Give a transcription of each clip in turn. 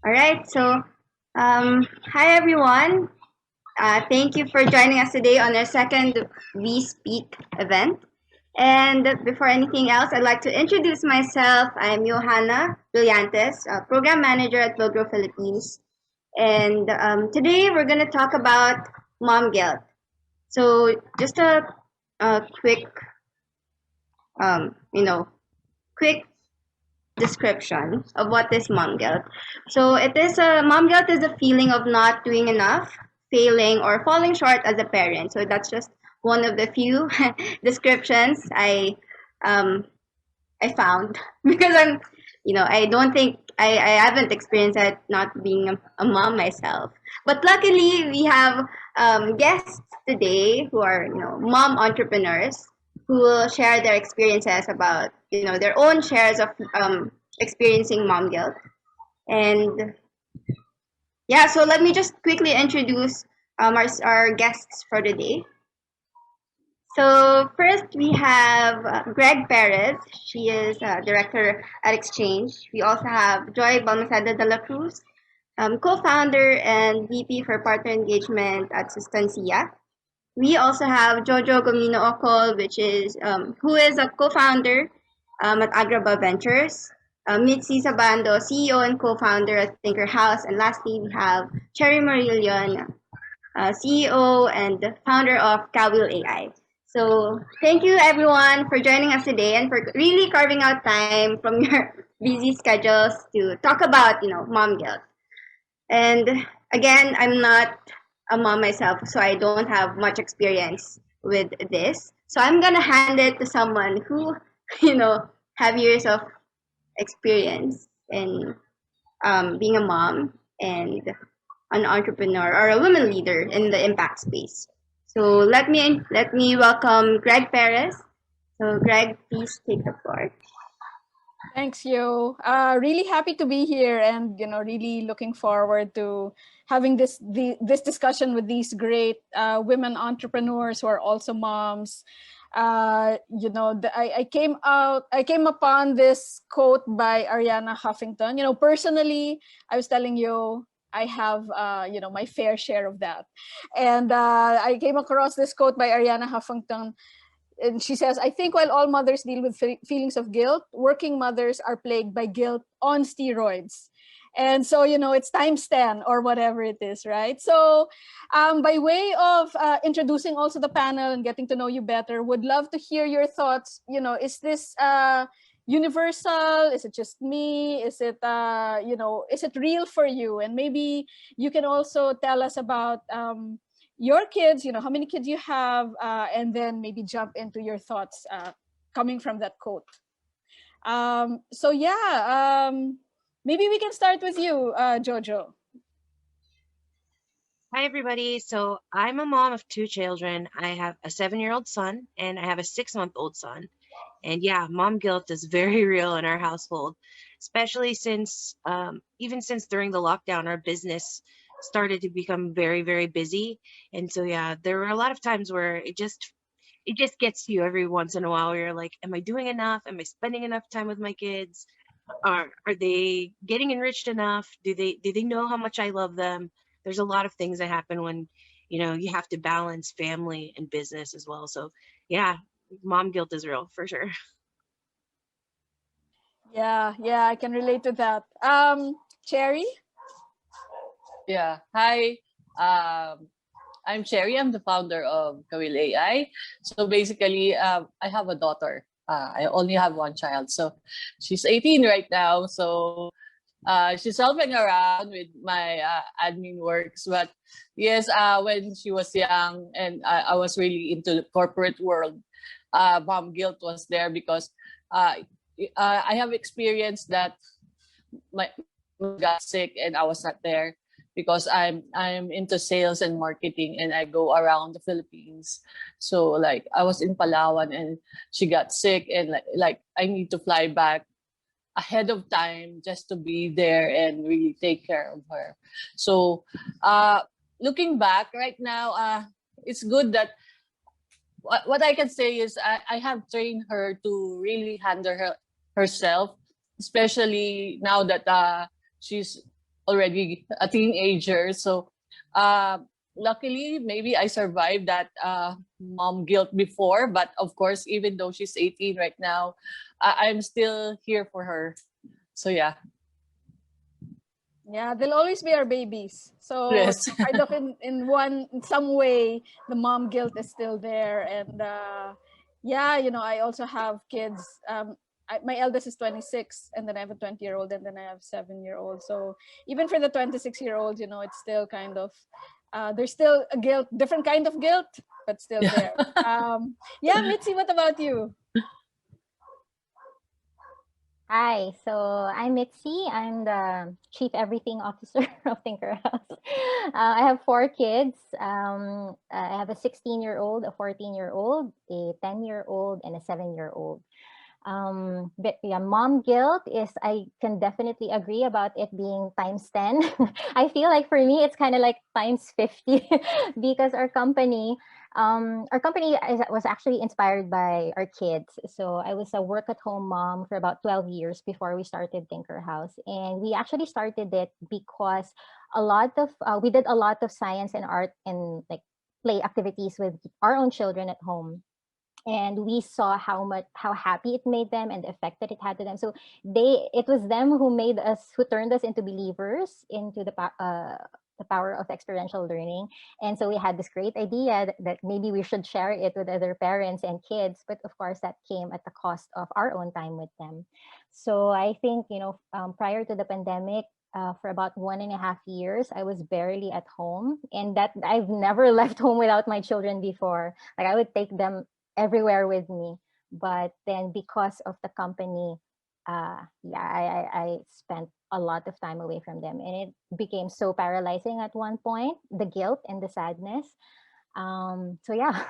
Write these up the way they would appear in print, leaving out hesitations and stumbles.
All right. Hi everyone. Thank you for joining us today on our second We Speak event. And before anything else, I'd like to introduce myself. I'm Johanna Brillantes, Program Manager at Villgro Philippines. And today we're going to talk about mom guilt. So, just a quick, um, you know, quick description of what is mom guilt. So it is a mom guilt is a feeling of not doing enough, failing or falling short as a parent. So that's just one of the few descriptions um I found because I don't think I haven't experienced that not being a mom myself. But luckily we have guests today who are mom entrepreneurs who will share their experiences about their own shares of experiencing mom guilt. And yeah, so let me just quickly introduce our guests for today. So first we have Greg Perez. She is director at Exchange. We also have Joy Balmaceda de la Cruz, co-founder and VP for partner engagement at Sustansiya. We also have Jojo Gumino, who is a co-founder at Agrabah Ventures. Mitzi Sabando, CEO and co-founder at Thinker House. And lastly, we have Cherry Murillon, CEO and founder of CAWIL.AI. So thank you everyone for joining us today and for really carving out time from your busy schedules to talk about, mom guilt. And again, I'm not a mom myself, so I don't have much experience with this. So I'm gonna hand it to someone who, have years of experience in being a mom and an entrepreneur or a women leader in the impact space. So let me welcome Greg Perez. So Greg, please take the floor. Thanks, Yo. Really happy to be here, and really looking forward to having this discussion with these great women entrepreneurs who are also moms. I came upon this quote by Arianna Huffington. Personally, I was telling you I have my fair share of that, and I came across this quote by Arianna Huffington, and she says, I think while all mothers deal with feelings of guilt, working mothers are plagued by guilt on steroids. And so, it's times 10 or whatever it is, right? So, by way of introducing also the panel and getting to know you better, would love to hear your thoughts. Is this universal? Is it just me? Is it real for you? And maybe you can also tell us about your kids, how many kids you have, and then maybe jump into your thoughts coming from that quote. So yeah, maybe we can start with you, Jojo. Hi, everybody. So I'm a mom of two children. I have a 7-year-old son and I have a 6-month-old son. And yeah, mom guilt is very real in our household, especially even since during the lockdown, our business started to become very, very busy. And so, yeah, there were a lot of times where it just gets to you every once in a while where you're like, am I doing enough? Am I spending enough time with my kids? Are they getting enriched enough? Do they know how much I love them? There's a lot of things that happen when you have to balance family and business as well. So yeah, mom guilt is real for sure. Yeah, I can relate to that. Cherry. Yeah. Hi. I'm Cherry. I'm the founder of CAWIL.AI. So basically, I have a daughter. I only have one child. So she's 18 right now. So she's helping around with my admin works. But yes, when she was young and I was really into the corporate world, mom guilt was there because I have experienced that my mom got sick and I was not there because I'm into sales and marketing and I go around the Philippines. So like I was in Palawan and she got sick and like I need to fly back ahead of time just to be there and really take care of her. So looking back right now, it's good that what I can say is I have trained her to really handle herself, especially now that she's already a teenager. So luckily, maybe I survived that mom guilt before. But of course, even though she's 18 right now, I'm still here for her. So yeah. Yeah, they'll always be our babies. So Yes. kind of in some way, the mom guilt is still there. And yeah, I also have kids. My eldest is 26, and then I have a 20-year-old, and then I have 7-year-old. So even for the 26-year-old, it's still kind of there's still a guilt, different kind of guilt, but still there. Yeah, Mitzi, what about you? Hi, so I'm Mitzi. I'm the Chief Everything Officer of Tinker House. I have 4 kids. I have a 16-year-old, a 14-year-old, a 10-year-old, and a 7-year-old. But yeah, mom guilt is, I can definitely agree about it being times 10. I feel like for me, it's kind of like times 50 because was actually inspired by our kids. So I was a work at home mom for about 12 years before we started Tinker House. And we actually started it because we did a lot of science and art and like play activities with our own children at home, and we saw how happy it made them and the effect that it had to them. So it was them who turned us into believers into the power of experiential learning. And so we had this great idea that maybe we should share it with other parents and kids, but of course that came at the cost of our own time with them. So I think, prior to the pandemic, for about 1.5 years, I was barely at home, and that I've never left home without my children before. Like I would take them everywhere with me. But then because of the company, I spent a lot of time away from them, and it became so paralyzing at one point, the guilt and the sadness. So yeah,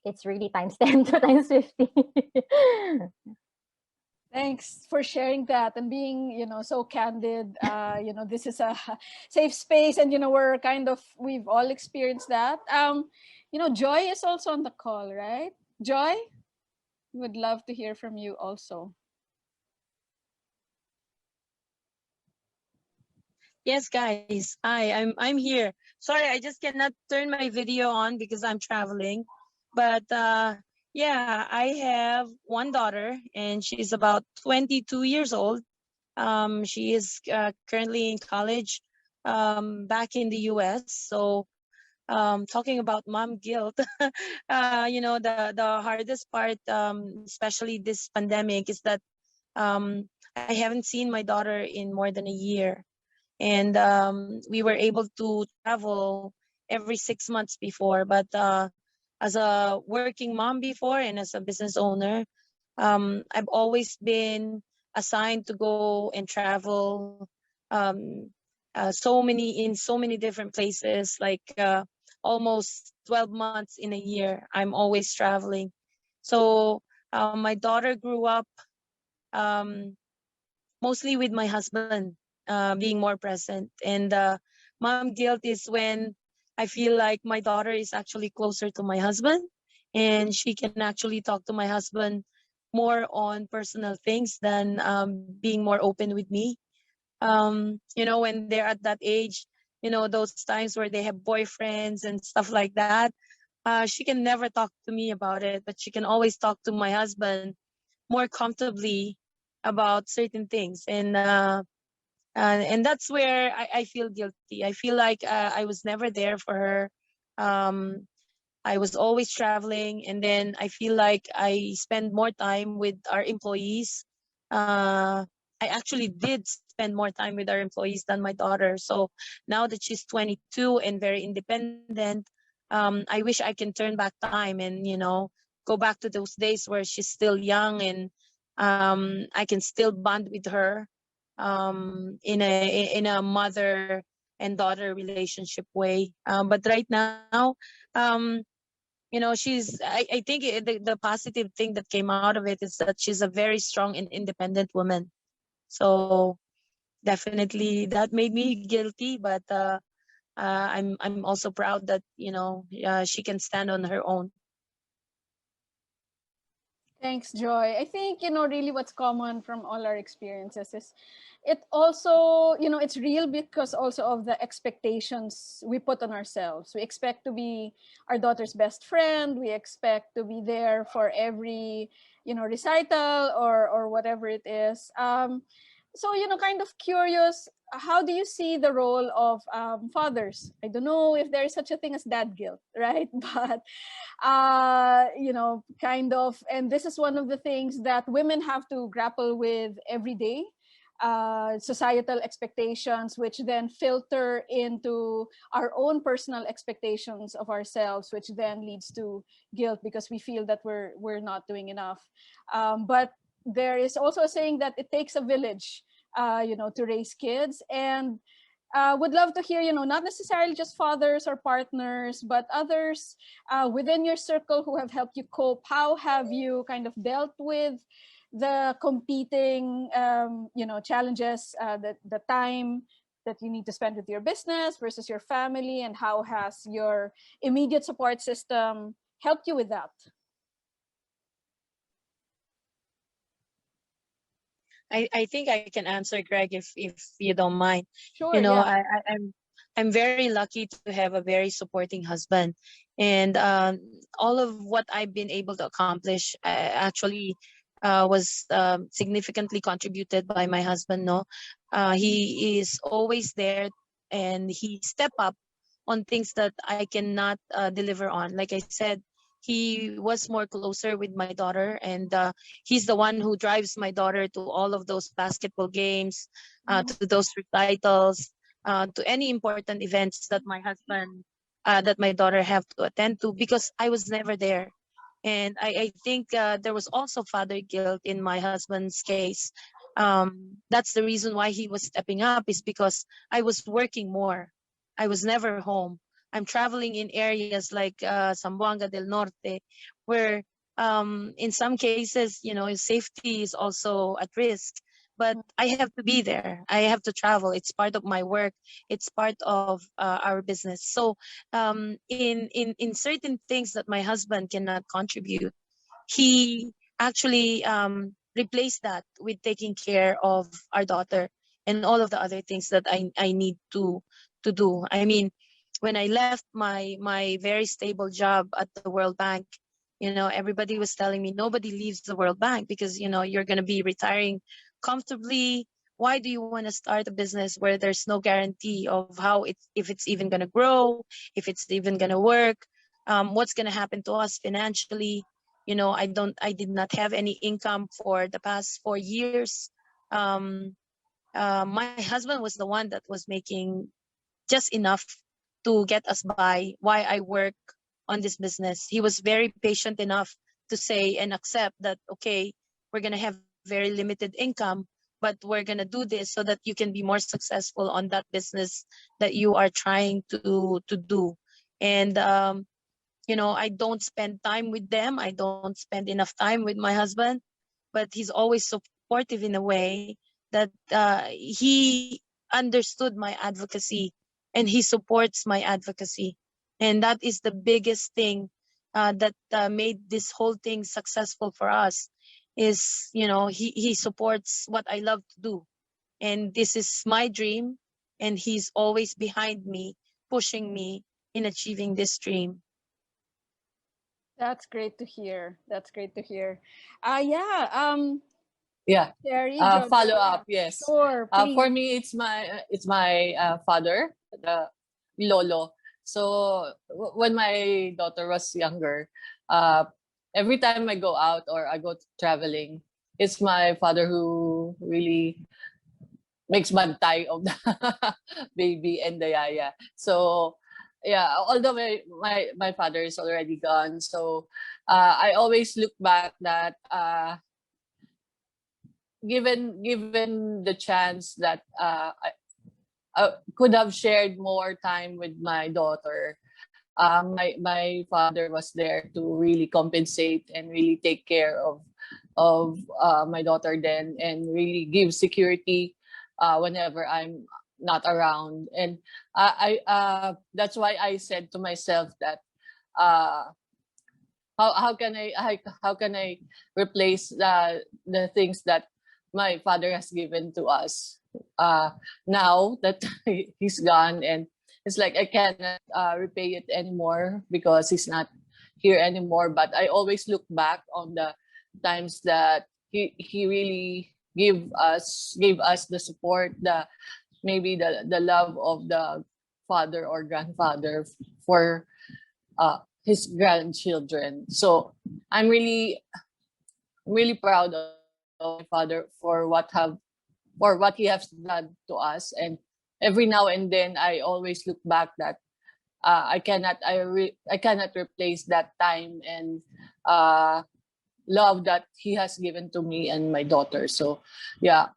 it's really times 10 to times 50. Thanks for sharing that and being, so candid. This is a safe space, and we've all experienced that. Joy is also on the call, right? Joy, would love to hear from you also. Yes, guys. Hi, I'm here. Sorry, I just cannot turn my video on because I'm traveling. But yeah, I have one daughter, and she's about 22 years old. She is currently in college back in the US. So talking about mom guilt, the hardest part, especially this pandemic, is that I haven't seen my daughter in more than a year. And we were able to travel every 6 months before, but as a working mom before and as a business owner, I've always been assigned to go and travel in so many different places, like almost 12 months in a year. I'm always traveling. So my daughter grew up um, mostly with my husband, being more present. And mom guilt is when I feel like my daughter is actually closer to my husband, and she can actually talk to my husband more on personal things than being more open with me. When they're at that age, those times where they have boyfriends and stuff like that, she can never talk to me about it, but she can always talk to my husband more comfortably about certain things. And that's where I feel guilty. I feel like I was never there for her. um, I was always traveling, and then I feel like I spend more time with our employees. I actually did spend more time with our employees than my daughter. So now that she's 22 and very independent, I wish I can turn back time and go back to those days where she's still young, and I can still bond with her in a mother and daughter relationship way. But right now, um, I think the positive thing that came out of it is that she's a very strong and independent woman. So definitely that made me guilty, but I'm also proud that she can stand on her own. Thanks, Joy. I think, really what's common from all our experiences is it also, it's real because also of the expectations we put on ourselves. We expect to be our daughter's best friend. We expect to be there for every, recital or whatever it is. So, kind of curious, how do you see the role of fathers? I don't know if there is such a thing as dad guilt, right? But kind of, and this is one of the things that women have to grapple with every day. Societal expectations, which then filter into our own personal expectations of ourselves, which then leads to guilt because we feel that we're not doing enough. But there is also a saying that it takes a village, to raise kids, and would love to hear, not necessarily just fathers or partners, but others within your circle who have helped you cope. How have you kind of dealt with the competing, challenges, the time that you need to spend with your business versus your family, and how has your immediate support system helped you with that? I think I can answer, Greg, if you don't mind. Sure, yeah. I'm very lucky to have a very supporting husband, and all of what I've been able to accomplish actually was significantly contributed by my husband. No, he is always there, and he step up on things that I cannot deliver on. Like I said, he was more closer with my daughter, and he's the one who drives my daughter to all of those basketball games, to those recitals, to any important events that my husband, that my daughter have to attend to, because I was never there. And I think there was also father guilt in my husband's case. That's the reason why he was stepping up, is because I was working more. I was never home. I'm traveling in areas like Zamboanga del Norte, where in some cases, safety is also at risk. But I have to be there. I have to travel. It's part of my work. It's part of our business. So in certain things that my husband cannot contribute, he actually replaced that with taking care of our daughter and all of the other things that I need to do. I mean, when I left my very stable job at the World Bank, everybody was telling me nobody leaves the World Bank because you're going to be retiring comfortably. Why do you want to start a business where there's no guarantee of how if it's even going to grow, if it's even going to work, what's going to happen to us financially? I did not have any income for the past 4 years. My husband was the one that was making just enough to get us by why I work on this business. He was very patient enough to say and accept that, okay, we're going to have very limited income, but we're going to do this so that you can be more successful on that business that you are trying to do. And I don't spend time with them. I don't spend enough time with my husband, but he's always supportive in a way that he understood my advocacy and he supports my advocacy. And that is the biggest thing that made this whole thing successful for us is, he supports what I love to do. And this is my dream. And he's always behind me, pushing me in achieving this dream. That's great to hear. That's great to hear. Yeah. Yeah. Sherry, Follow Jojo, up, yeah. yes. Sure, please. For me, it's my father, the lolo. So when my daughter was younger, uh, every time I go out or I go traveling, it's my father who really makes bantay of the baby and the yaya. So yeah, although my father is already gone, so I always look back that given the chance that I could have shared more time with my daughter. My father was there to really compensate and really take care of my daughter then, and really give security whenever I'm not around. And I that's why I said to myself that uh, how can I replace the things that my father has given to us now that he's gone, and it's like I cannot repay it anymore because he's not here anymore. But I always look back on the times that he really gave us the support, the maybe the love of the father or grandfather for his grandchildren. So I'm really proud of my father for what he has done to us. And every now and then I always look back that I cannot replace that time and love that he has given to me and my daughter. So yeah,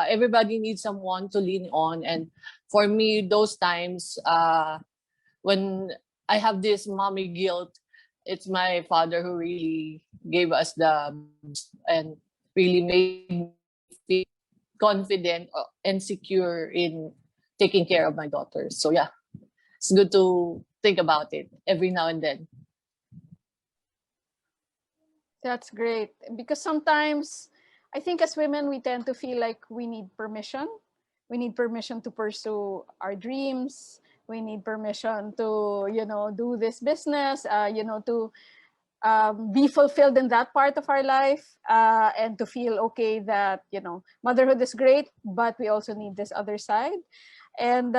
everybody needs someone to lean on, and for me those times when I have this mommy guilt, it's my father who really gave us the boost and really made me feel confident and secure in taking care of my daughter. So yeah, it's good to think about it every now and then. That's great. Because sometimes I think as women, we tend to feel like we need permission. We need permission to pursue our dreams. We need permission to, do this business, to be fulfilled in that part of our life, and to feel okay that, motherhood is great, but we also need this other side. And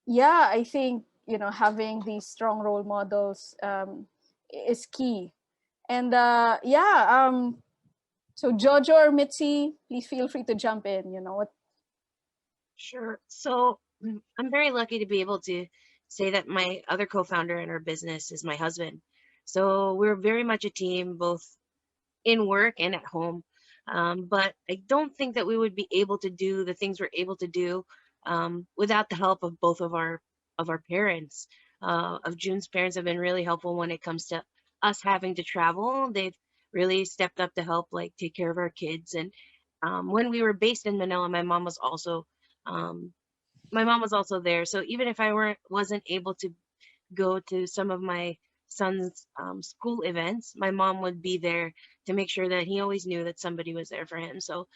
yeah, I think, having these strong role models is key. And yeah, so Jojo or Mitzi, please feel free to jump in. What? Sure. So I'm very lucky to be able to say that my other co-founder in our business is my husband. So we're very much a team, both in work and at home. But I don't think that we would be able to do the things we're able to do without the help of both of our parents. Of June's parents have been really helpful when it comes to us having to travel. They've really stepped up to help, like, take care of our kids. And when we were based in Manila, um, my mom was also there. So even if I wasn't able to go to some of my son's school events, my mom would be there to make sure that he always knew that somebody was there for him. So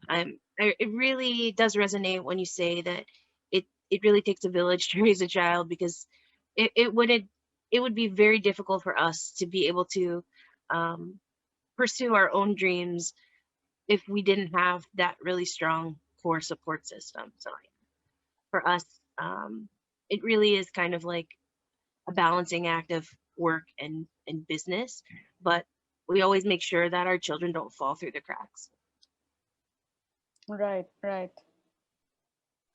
it really does resonate when you say that it really takes a village to raise a child, because it would be very difficult for us to be able to um, pursue our own dreams if we didn't have that really strong core support system. So for us, it really is kind of like a balancing act of work and business, but we always make sure that our children don't fall through the cracks. Right, right.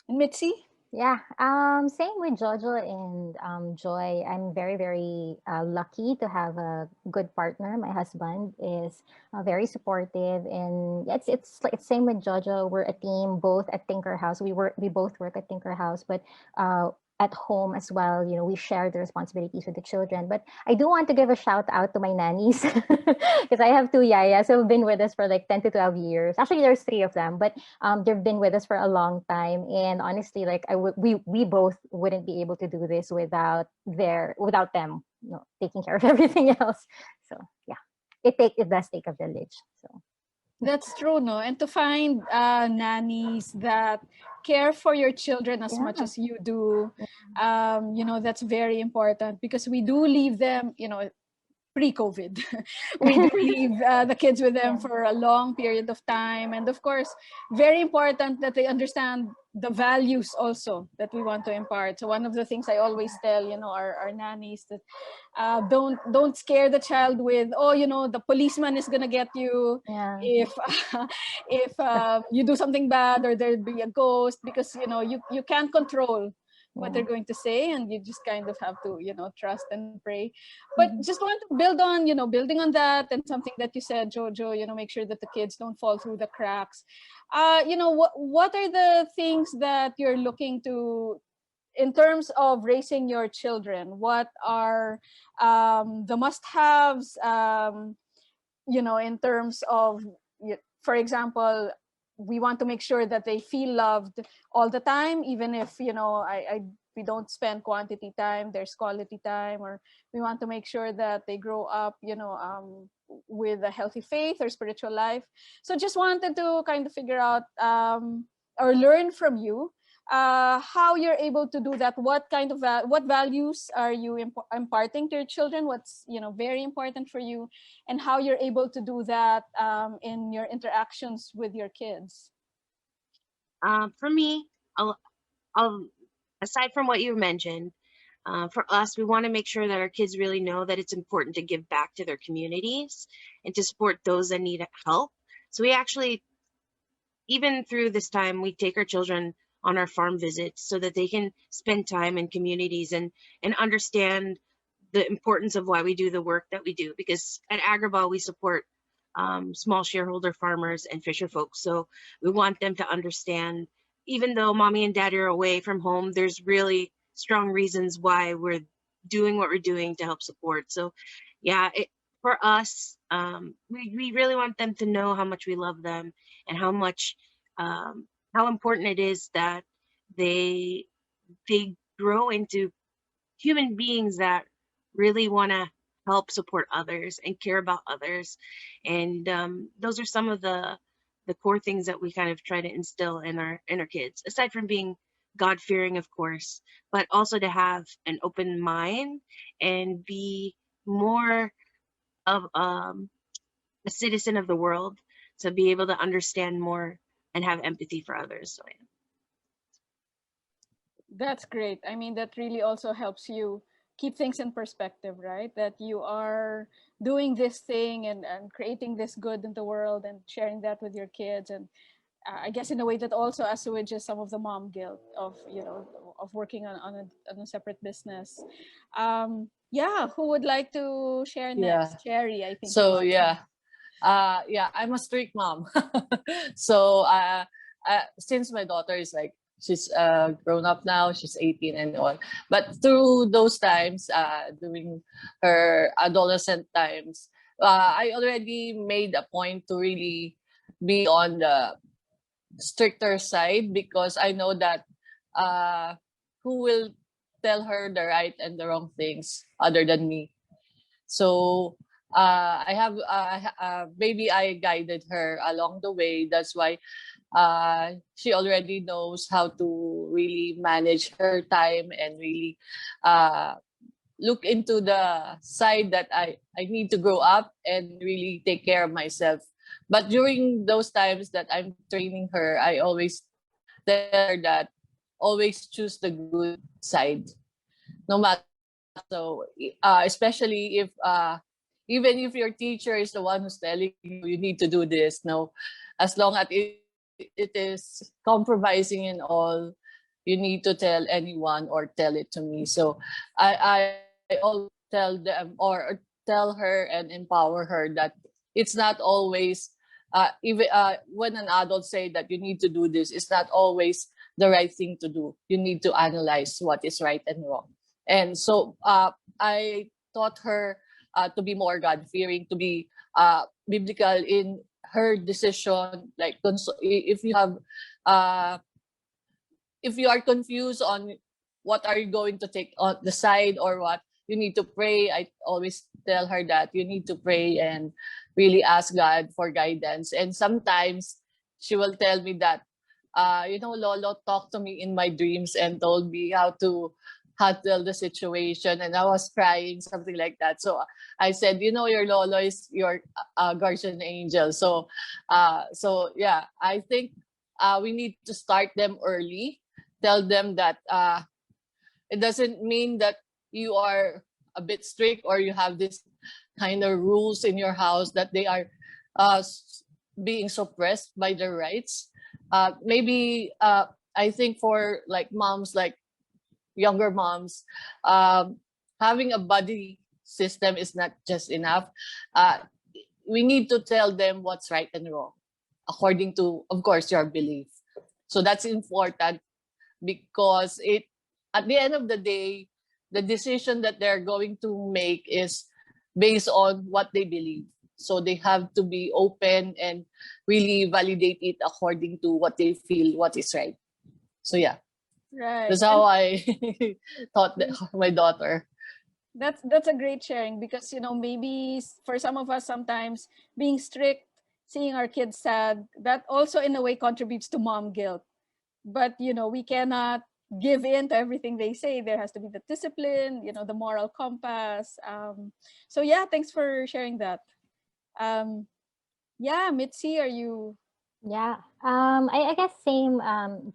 And Mitzi? Yeah, same with Jojo and Joy. I'm very, very lucky to have a good partner. My husband is very supportive, and it's like same with Jojo. We're a team, both at Tinker House. We both work at Tinker House, but at home as well. We share the responsibilities with the children. But I do want to give a shout out to my nannies because I have two yayas who have been with us for like 10 to 12 years. Actually, there's three of them, but they've been with us for a long time, and honestly, like we both wouldn't be able to do this without them, taking care of everything else. So yeah, it does take a village. So That's true, no? And to find nannies that care for your children as much yeah. as you do, that's very important, because we do leave them, pre-COVID. We do leave the kids with them Yeah. for a long period of time. And of course, very important that they understand the values also that we want to impart. So one of the things I always tell, our nannies, that don't scare the child with, the policeman is gonna get you Yeah. if if you do something bad, or there'll be a ghost, because you can't control what Yeah. they're going to say, and you just kind of have to trust and pray. But Mhm. just want to build on, building on that, and something that you said, Jojo, make sure that the kids don't fall through the cracks. What are the things that you're looking to, in terms of raising your children? What are the must-haves, in terms of, for example, we want to make sure that they feel loved all the time, even if we don't spend quantity time, there's quality time, or we want to make sure that they grow up, with a healthy faith or spiritual life. So just wanted to kind of figure out or learn from you how you're able to do that. What kind of what values are you imparting to your children? What's very important for you, and how you're able to do that in your interactions with your kids. For me, I'll aside from what you mentioned, for us, we want to make sure that our kids really know that it's important to give back to their communities and to support those that need help. So we actually, even through this time, we take our children on our farm visits so that they can spend time in communities and understand the importance of why we do the work that we do. Because at Agrabah, we support small shareholder farmers and fisher folks. So we want them to understand, even though mommy and daddy are away from home, there's really strong reasons why we're doing what we're doing to help support. So yeah, for us, we really want them to know how much we love them and how much, how important it is that they grow into human beings that really want to help support others and care about others. And those are some of the core things that we kind of try to instill in our kids, aside from being God-fearing, of course, but also to have an open mind and be more of a citizen of the world, to be able to understand more and have empathy for others. So yeah. That's great. I mean, that really also helps you keep things in perspective, right? That you are doing this thing and creating this good in the world and sharing that with your kids. And I guess in a way that also assuages some of the mom guilt of, of working on a separate business. Yeah, who would like to share next? Yeah. Cherry, I think. So yeah, I'm a strict mom. So since my daughter is like, she's grown up now, she's 18 and all, but through those times, during her adolescent times, I already made a point to really be on the stricter side, because I know that who will tell her the right and the wrong things other than me. So I have maybe I guided her along the way. That's why she already knows how to really manage her time and really look into the side that I need to grow up and really take care of myself. But during those times that I'm training her, I always tell her that always choose the good side, no matter. So especially if even if your teacher is the one who's telling you need to do this, no, as long as it is compromising and all, you need to tell anyone or tell it to me. So I always tell them or tell her and empower her that it's not always even when an adult say that you need to do this, it's not always the right thing to do. You need to analyze what is right and wrong. And so I taught her to be more God-fearing, to be biblical in her decision. Like if you are confused on what are you going to take on the side or what, you need to pray. I always tell her that you need to pray and really ask God for guidance. And sometimes she will tell me that, Lolo talked to me in my dreams and told me how to handle the situation, and I was crying, something like that. So I said, your Lolo is your guardian angel. So yeah, I think we need to start them early. Tell them that it doesn't mean that you are a bit strict or you have this kind of rules in your house that they are being suppressed by their rights. Maybe I think for like moms, like younger moms, having a buddy system is not just enough. We need to tell them what's right and wrong according to, of course, your belief. So that's important, because at the end of the day, the decision that they're going to make is based on what they believe. So they have to be open and really validate it according to what they feel, what is right. So yeah. Right. That's how I taught my daughter. That's a great sharing, because maybe for some of us, sometimes being strict, seeing our kids sad, that also in a way contributes to mom guilt. But we cannot give in to everything they say. There has to be the discipline, the moral compass. So yeah, thanks for sharing that. Yeah, Mitzi, are you? Yeah. I guess same,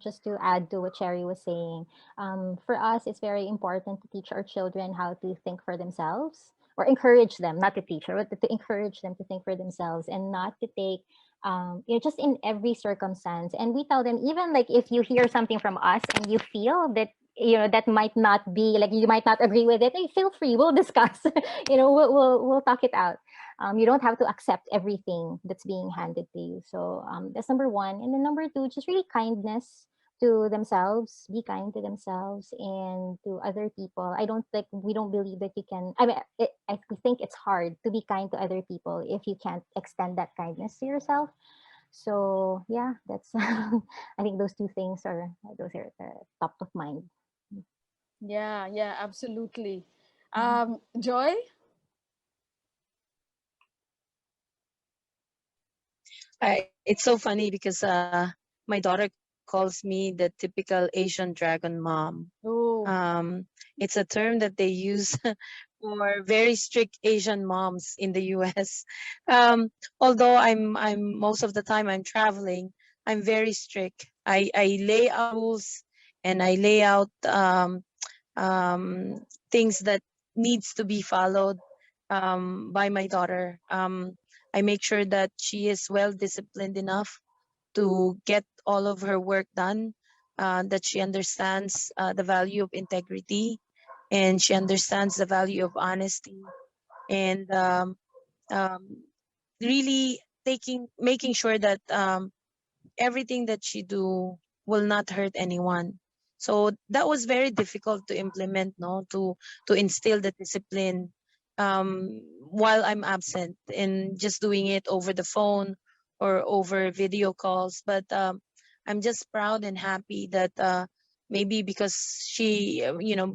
just to add to what Cherry was saying, for us, it's very important to teach our children how to think for themselves, or encourage them, not to teach, but to encourage them to think for themselves, and not to take, just in every circumstance. And we tell them, even like if you hear something from us and you feel that, that might not be like, you might not agree with it, hey, feel free, we'll discuss. We'll talk it out. You don't have to accept everything that's being handed to you. So that's number one. And then number two, just really kindness to themselves. Be kind to themselves and to other people. I don't think We don't believe that you can. I mean, I think it's hard to be kind to other people if you can't extend that kindness to yourself. So yeah, that's. I think those two things are top of mind. Yeah, yeah, absolutely. Joy? It's so funny because my daughter calls me the typical Asian dragon mom. Oh, It's a term that they use for very strict Asian moms in the US. Although I'm most of the time I'm traveling, I'm very strict. I lay out rules, and I lay out things that needs to be followed by my daughter. I make sure that she is well disciplined enough to get all of her work done, that she understands the value of integrity, and she understands the value of honesty, and um, really making sure that everything that she do will not hurt anyone. So that was very difficult to implement, no, to instill the discipline while I'm absent, and just doing it over the phone or over video calls. But I'm just proud and happy that maybe because she,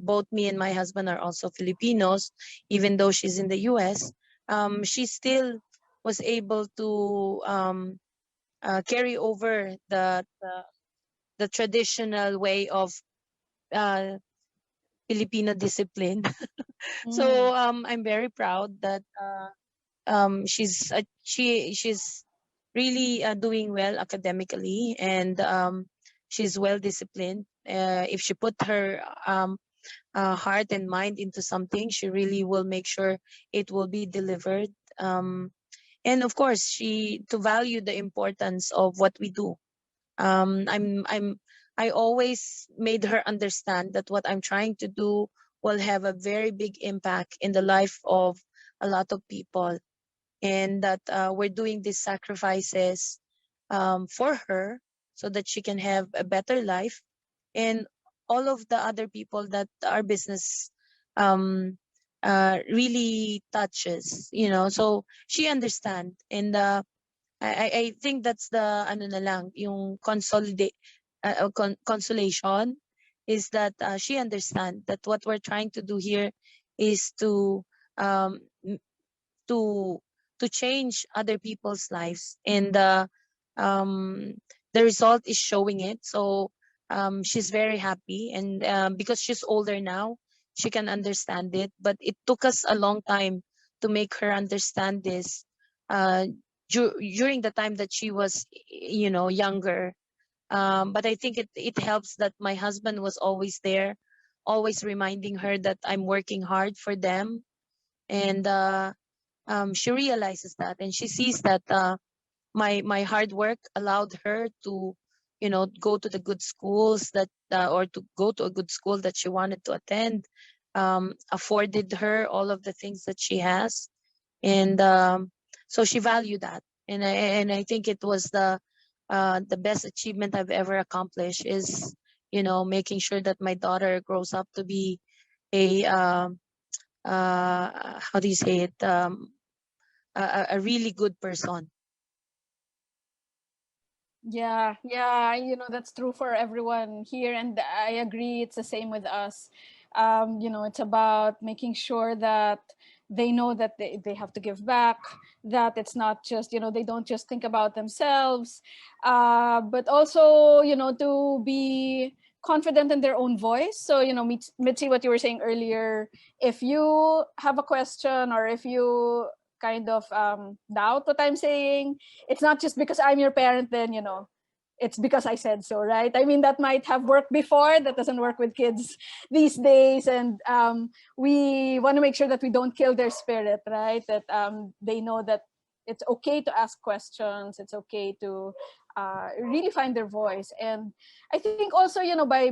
both me and my husband are also Filipinos, even though she's in the US, she still was able to carry over the traditional way of uh, Filipino discipline. mm, So I'm very proud that she's really doing well academically, and she's well disciplined. If she put her heart and mind into something, she really will make sure it will be delivered. And of course, she to value the importance of what we do. I always made her understand that what I'm trying to do will have a very big impact in the life of a lot of people, and that we're doing these sacrifices for her so that she can have a better life, and all of the other people that our business um, really touches, so she understand. And I think that's the ano na lang, yung consolation is that she understand that what we're trying to do here is um, m- to to change other people's lives, and um, the result is showing it. So she's very happy, and because she's older now, she can understand it. But it took us a long time to make her understand this uh, during the time that she was, younger. But I think it helps that my husband was always there, always reminding her that I'm working hard for them, and she realizes that, and she sees that my hard work allowed her to, go to the good schools that or to go to a good school that she wanted to attend, afforded her all of the things that she has, and so she valued that. And I think it was the best achievement I've ever accomplished is, making sure that my daughter grows up to be a how do you say it, a really good person. Yeah, that's true for everyone here, and I agree. It's the same with us. It's about making sure that they know that they have to give back, that it's not just, they don't just think about themselves, but also, to be confident in their own voice. So, Mitzi, what you were saying earlier, if you have a question or if you kind of doubt what I'm saying, it's not just because I'm your parent, then, it's because I said so, right? I mean, that might have worked before. That doesn't work with kids these days. And we want to make sure that we don't kill their spirit, right? That they know that it's okay to ask questions. It's okay to really find their voice. And I think also, by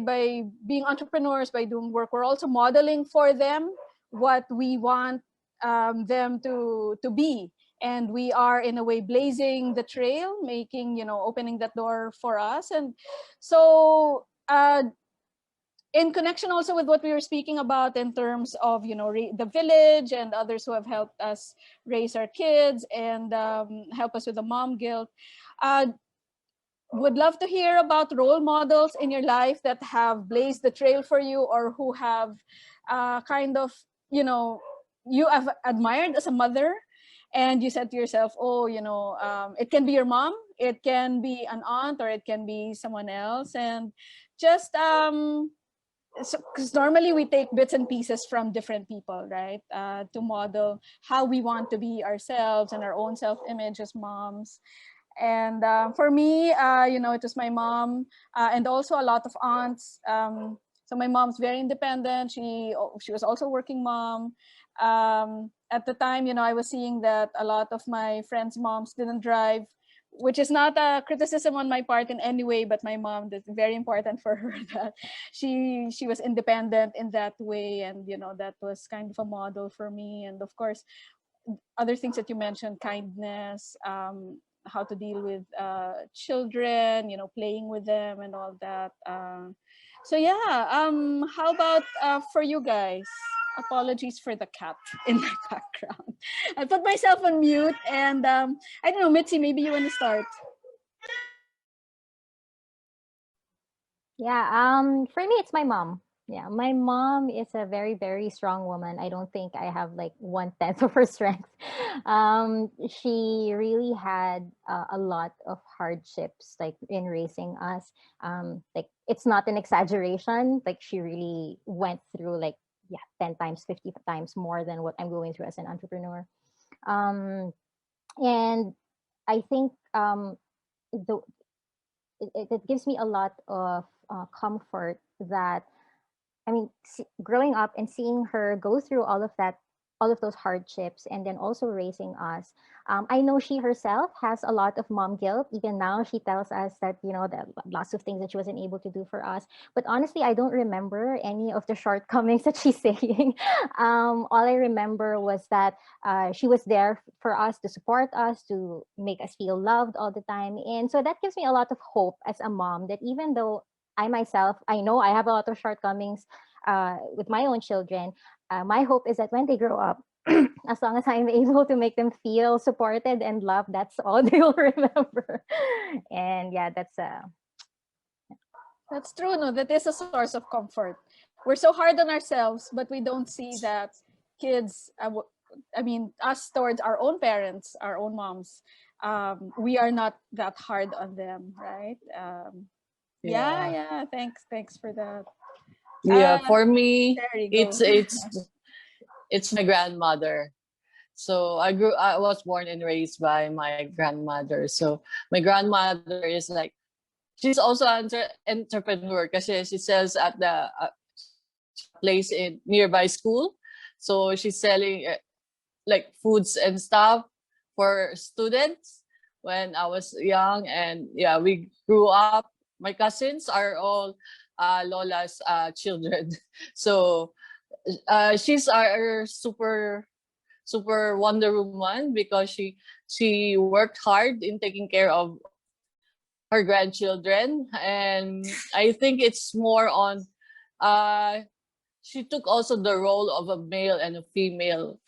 being entrepreneurs, by doing work, we're also modeling for them what we want them to be, and we are in a way blazing the trail, making, opening that door for us. And so in connection also with what we were speaking about in terms of, the village and others who have helped us raise our kids and help us with the mom guilt, uh, would love to hear about role models in your life that have blazed the trail for you, or who have kind of, you have admired as a mother, and you said to yourself, oh, it can be your mom, it can be an aunt, or it can be someone else. And just because normally we take bits and pieces from different people, right, to model how we want to be ourselves and our own self-image as moms. And for me, it was my mom, and also a lot of aunts. So my mom's very independent. She was also working mom. At the time, I was seeing that a lot of my friends' moms didn't drive, which is not a criticism on my part in any way, but my mom, that's very important for her that she was independent in that way. And that was kind of a model for me. And of course, other things that you mentioned, kindness, how to deal with children, playing with them and all that. So yeah, how about for you guys? Apologies for the cat in the background. I put myself on mute, and I don't know, Mitzi, maybe you want to start. Yeah, for me, it's my mom. Yeah, my mom is a very, very strong woman. I don't think I have like 1/10 of her strength. She really had a lot of hardships, like in raising us. Like it's not an exaggeration. Like she really went through like, yeah, 10 times, 50 times more than what I'm going through as an entrepreneur. Um, and I think the it gives me a lot of comfort that I mean, growing up and seeing her go through all of that, all of those hardships, and then also raising us. I know she herself has a lot of mom guilt. Even now, she tells us that, that lots of things that she wasn't able to do for us. But honestly, I don't remember any of the shortcomings that she's saying. All I remember was that she was there for us, to support us, to make us feel loved all the time. And so that gives me a lot of hope as a mom, that even though I myself, I know I have a lot of shortcomings with my own children. My hope is that when they grow up, as long as I'm able to make them feel supported and loved, that's all they will remember. And yeah, That's true. No, that is a source of comfort. We're so hard on ourselves, but we don't see that kids. I mean, us towards our own parents, our own moms. We are not that hard on them, right? Yeah, Yeah. yeah. Thanks for that. Yeah, for me, There you go. it's my grandmother. So I was born and raised by my grandmother. So my grandmother is like, she's also an entrepreneur because she sells at the place in nearby school. So she's selling like foods and stuff for students when I was young. And yeah, we grew up. My cousins are all Lola's children. So she's our super Wonder Woman because she worked hard in taking care of her grandchildren. And I think it's more on uh she took also the role of a male and a female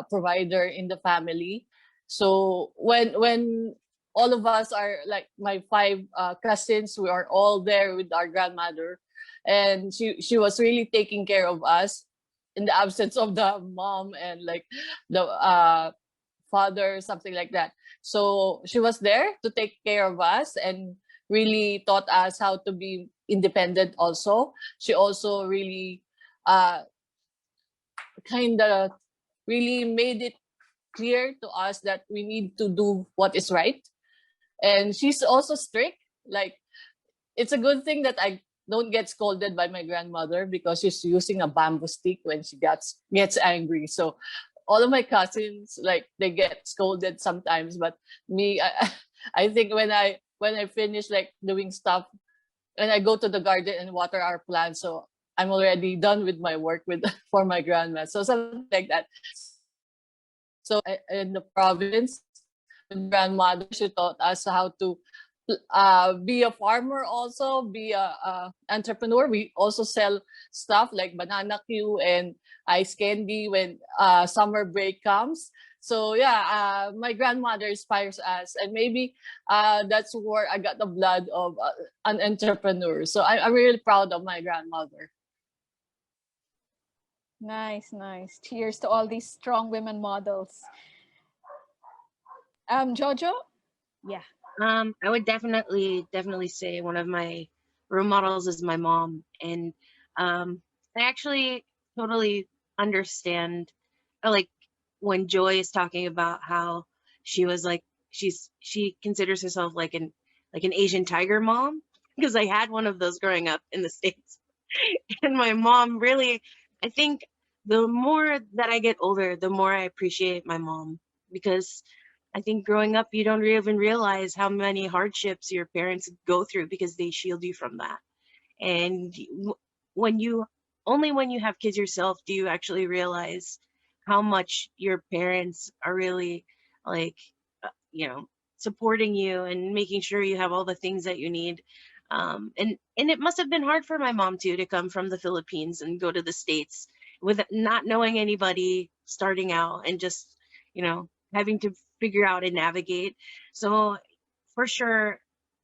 provider in the family. So when all of us are like my 5 cousins. We are all there with our grandmother, and she was really taking care of us in the absence of the mom and like the father, something like that. So she was there to take care of us and really taught us how to be independent also. She also really kind of really made it clear to us that we need to do what is right. And she's also strict. Like, it's a good thing that I don't get scolded by my grandmother because she's using a bamboo stick when she gets angry. So all of my cousins, like, they get scolded sometimes, but me, I think when I finish like doing stuff, when I go to the garden and water our plants, so I'm already done with my work with for my grandma. So something like that. So in the province, with grandmother, she taught us how to be a farmer, also be a entrepreneur. We also sell stuff like banana Q and ice candy when summer break comes. So yeah, my grandmother inspires us, and maybe that's where I got the blood of an entrepreneur. So I'm really proud of my grandmother. Nice, nice. Cheers to all these strong women models. Jojo? Yeah. I would definitely say one of my role models is my mom, and I actually totally understand, like, when Joy is talking about how she was like she considers herself like an Asian tiger mom, because I had one of those growing up in the States. And my mom really, I think the more that I get older, the more I appreciate my mom, because I think growing up, you don't even realize how many hardships your parents go through because they shield you from that. And when you only when you have kids yourself do you actually realize how much your parents are really, like, you know, supporting you and making sure you have all the things that you need. And it must have been hard for my mom too, to come from the Philippines and go to the States with not knowing anybody, starting out, and just, having to figure out and navigate. So for sure,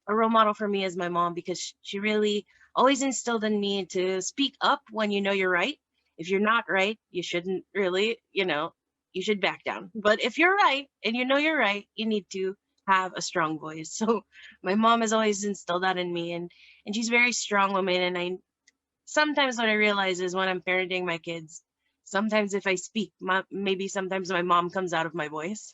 a role model for me is my mom, because she really always instilled in me to speak up when you know you're right. If you're not right, you shouldn't really, you should back down. But if you're right and you know you're right, you need to have a strong voice. So my mom has always instilled that in me, and she's a very strong woman. And I sometimes what I realize is when I'm parenting my kids, sometimes if I speak, maybe sometimes my mom comes out of my voice.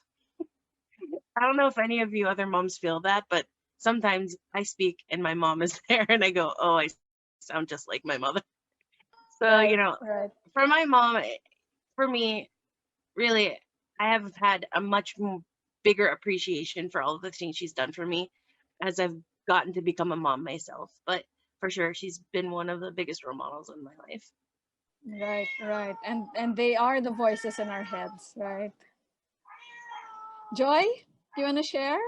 I don't know if any of you other moms feel that, but sometimes I speak and my mom is there and I go, oh, I sound just like my mother. So, Right. for my mom, for me, really, I have had a much bigger appreciation for all of the things she's done for me as I've gotten to become a mom myself. But for sure, she's been one of the biggest role models in my life. Right, right. And they are the voices in our heads, right? Joy, do you want to share?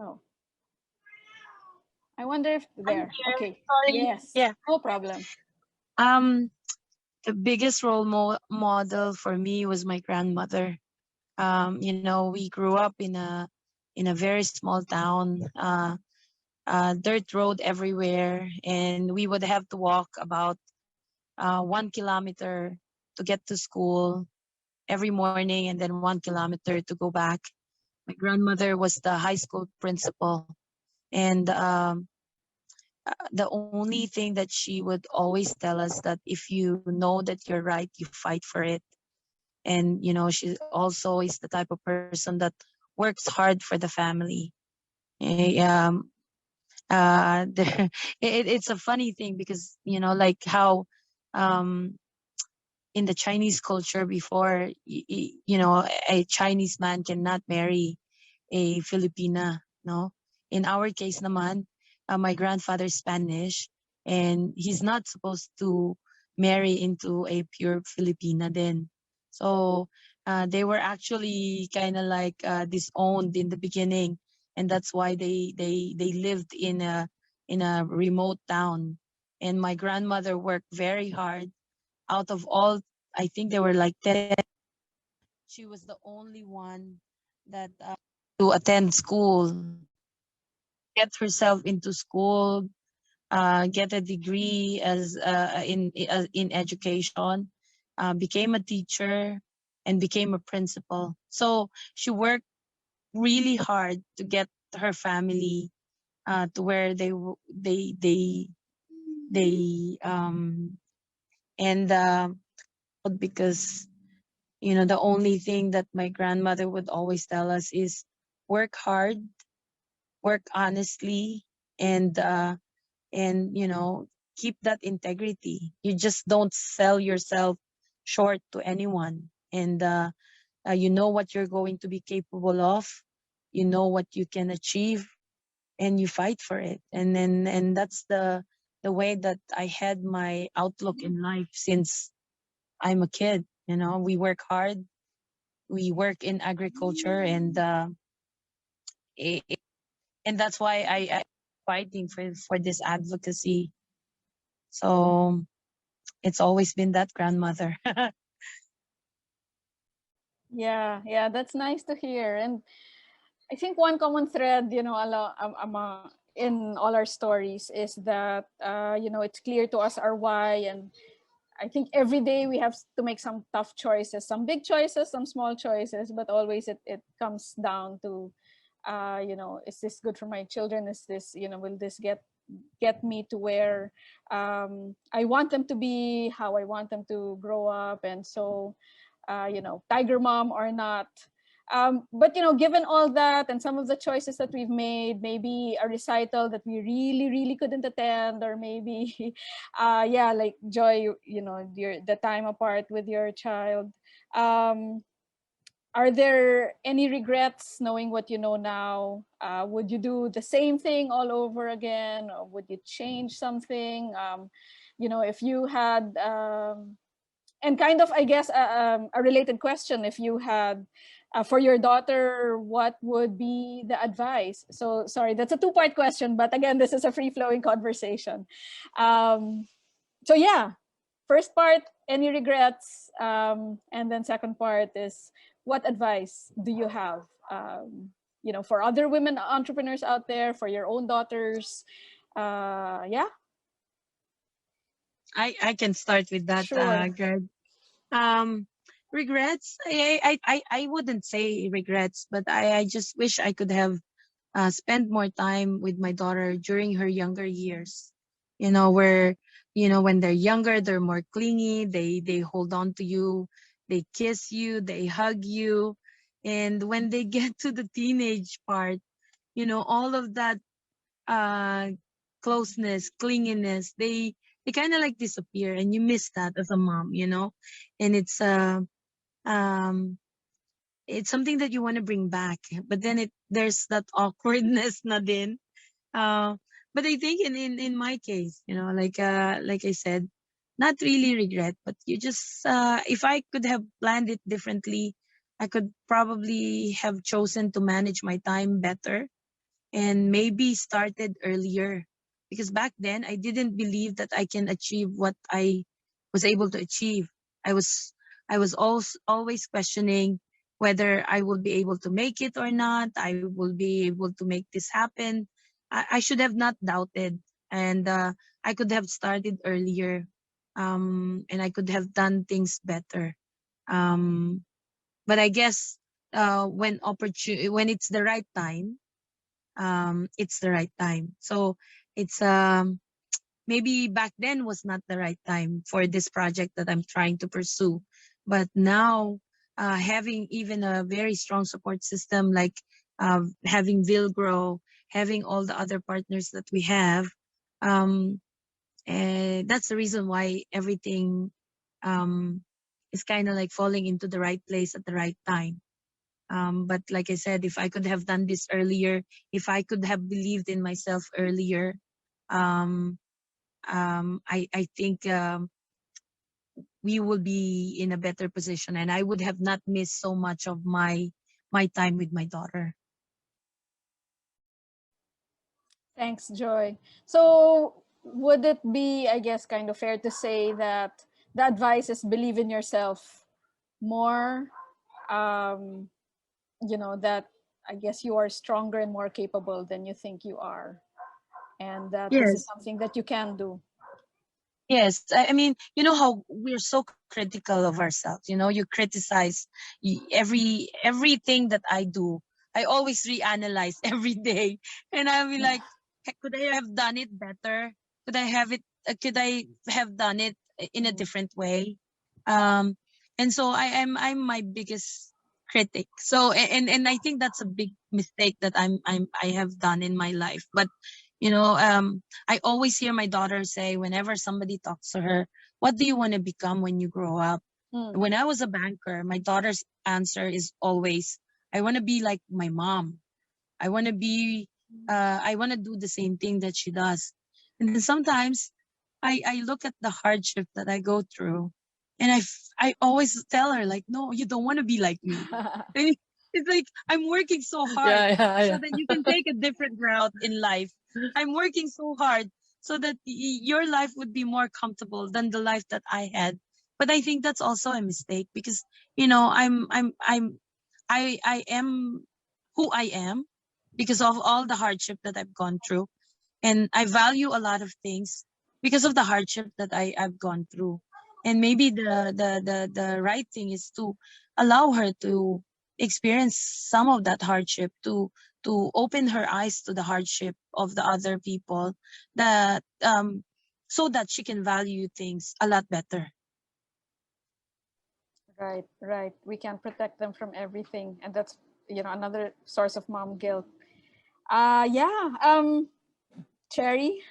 Oh, I wonder if there. Okay. Sorry. Yes. Yeah. No problem. Um, the biggest role model for me was my grandmother. We grew up in a very small town, dirt road everywhere, and we would have to walk about 1 kilometer to get to school every morning, and then 1 kilometer to go back. My grandmother was the high school principal, and the only thing that she would always tell us that if you know that you're right, you fight for it. And she also is the type of person that works hard for the family. Eh, um, it's a funny thing because like how um, in the Chinese culture before, a Chinese man cannot marry a Filipina, no? In our case naman, my grandfather's Spanish, and he's not supposed to marry into a pure Filipina then. So they were actually kind of like disowned in the beginning, and that's why they lived in a remote town. And my grandmother worked very hard out of all I think there were like 10. She was the only one that to attend school, get herself into school, get a degree as in education, became a teacher, and became a principal. So she worked really hard to get her family to where they and because the only thing that my grandmother would always tell us is work hard, work honestly, and keep that integrity. You just don't sell yourself short to anyone, and you know what you're going to be capable of, you know what you can achieve, and you fight for it. And that's the way that I had my outlook in life since I'm a kid. We work hard, we work in agriculture, i- i- and that's why I fighting for this advocacy. So it's always been that grandmother. Yeah, yeah, that's nice to hear. And I think one common thread, in all our stories is that, it's clear to us our why. And I think every day we have to make some tough choices, some big choices, some small choices, but always it comes down to, is this good for my children? Is this, will this get me to where I want them to be, how I want them to grow up? And so, tiger mom or not. But given all that and some of the choices that we've made, maybe a recital that we really, really couldn't attend, or maybe, yeah, like Joy, the time apart with your child. Um, are there any regrets knowing what you know now? Would you do the same thing all over again, or would you change something? If you had, and kind of, I guess, a related question, if you had, for your daughter, what would be the advice? So, sorry, that's a two-part question, but again, this is a free-flowing conversation. So yeah, first part, any regrets? And then second part is, what advice do you have, for other women entrepreneurs out there, for your own daughters? Yeah, I can start with that, sure. Greg. Um, Regrets? I wouldn't say regrets, but I just wish I could have spent more time with my daughter during her younger years. Where when they're younger, they're more clingy. They hold on to you, they kiss you, they hug you, and when they get to the teenage part, all of that uh closeness, clinginess, they kind of like disappear, and you miss that as a mom. And um it's something that you want to bring back, but then there's that awkwardness na din. uh but I think in my case, like I said, not really regret, but you just if I could have planned it differently, I could probably have chosen to manage my time better and maybe started earlier, because back then I didn't believe that I can achieve what I was able to achieve. I was also always questioning whether I will be able to make it or not. I will be able to make this happen. I should have not doubted, and I could have started earlier, and I could have done things better. Um, but I guess when it's the right time, it's the right time. So it's maybe back then was not the right time for this project that I'm trying to pursue. But now, having even a very strong support system, like having Villgro, having all the other partners that we have, um, that's the reason why everything um, is kind of like falling into the right place at the right time. But like I said, if I could have done this earlier, if I could have believed in myself earlier, um, I think we will be in a better position, and I would have not missed so much of my time with my daughter. Thanks, Joy. So would it be, I guess, kind of fair to say that the advice is believe in yourself more. That I guess you are stronger and more capable than you think you are, and that this is Yes. something that you can do. Yes, I mean, you know how we're so critical of ourselves. You know, you criticize everything that I do. I always reanalyze every day, and I'll be like, Could I have done it better? Could I have it? Could I have done it in a different way?" Um, and so I'm my biggest critic. So and I think that's a big mistake that I have done in my life. But you know, I always hear my daughter say whenever somebody talks to her, "What do you want to become when you grow up?" When I was a banker, my daughter's answer is always, "I want to be like my mom. I want to be, I want to do the same thing that she does." And then sometimes I look at the hardship that I go through, and I always tell her like, "No, you don't want to be like me." And it's like I'm working so hard so that you can take a different route in life. I'm working so hard so that your life would be more comfortable than the life that I had. But I think that's also a mistake because you know I am who I am because of all the hardship that I've gone through, and I value a lot of things because of the hardship that I've gone through. And maybe the right thing is to allow her to experience some of that hardship, to open her eyes to the hardship of the other people, that so that she can value things a lot better. Right, right. We can protect them from everything, and that's another source of mom guilt. Yeah. Cherry.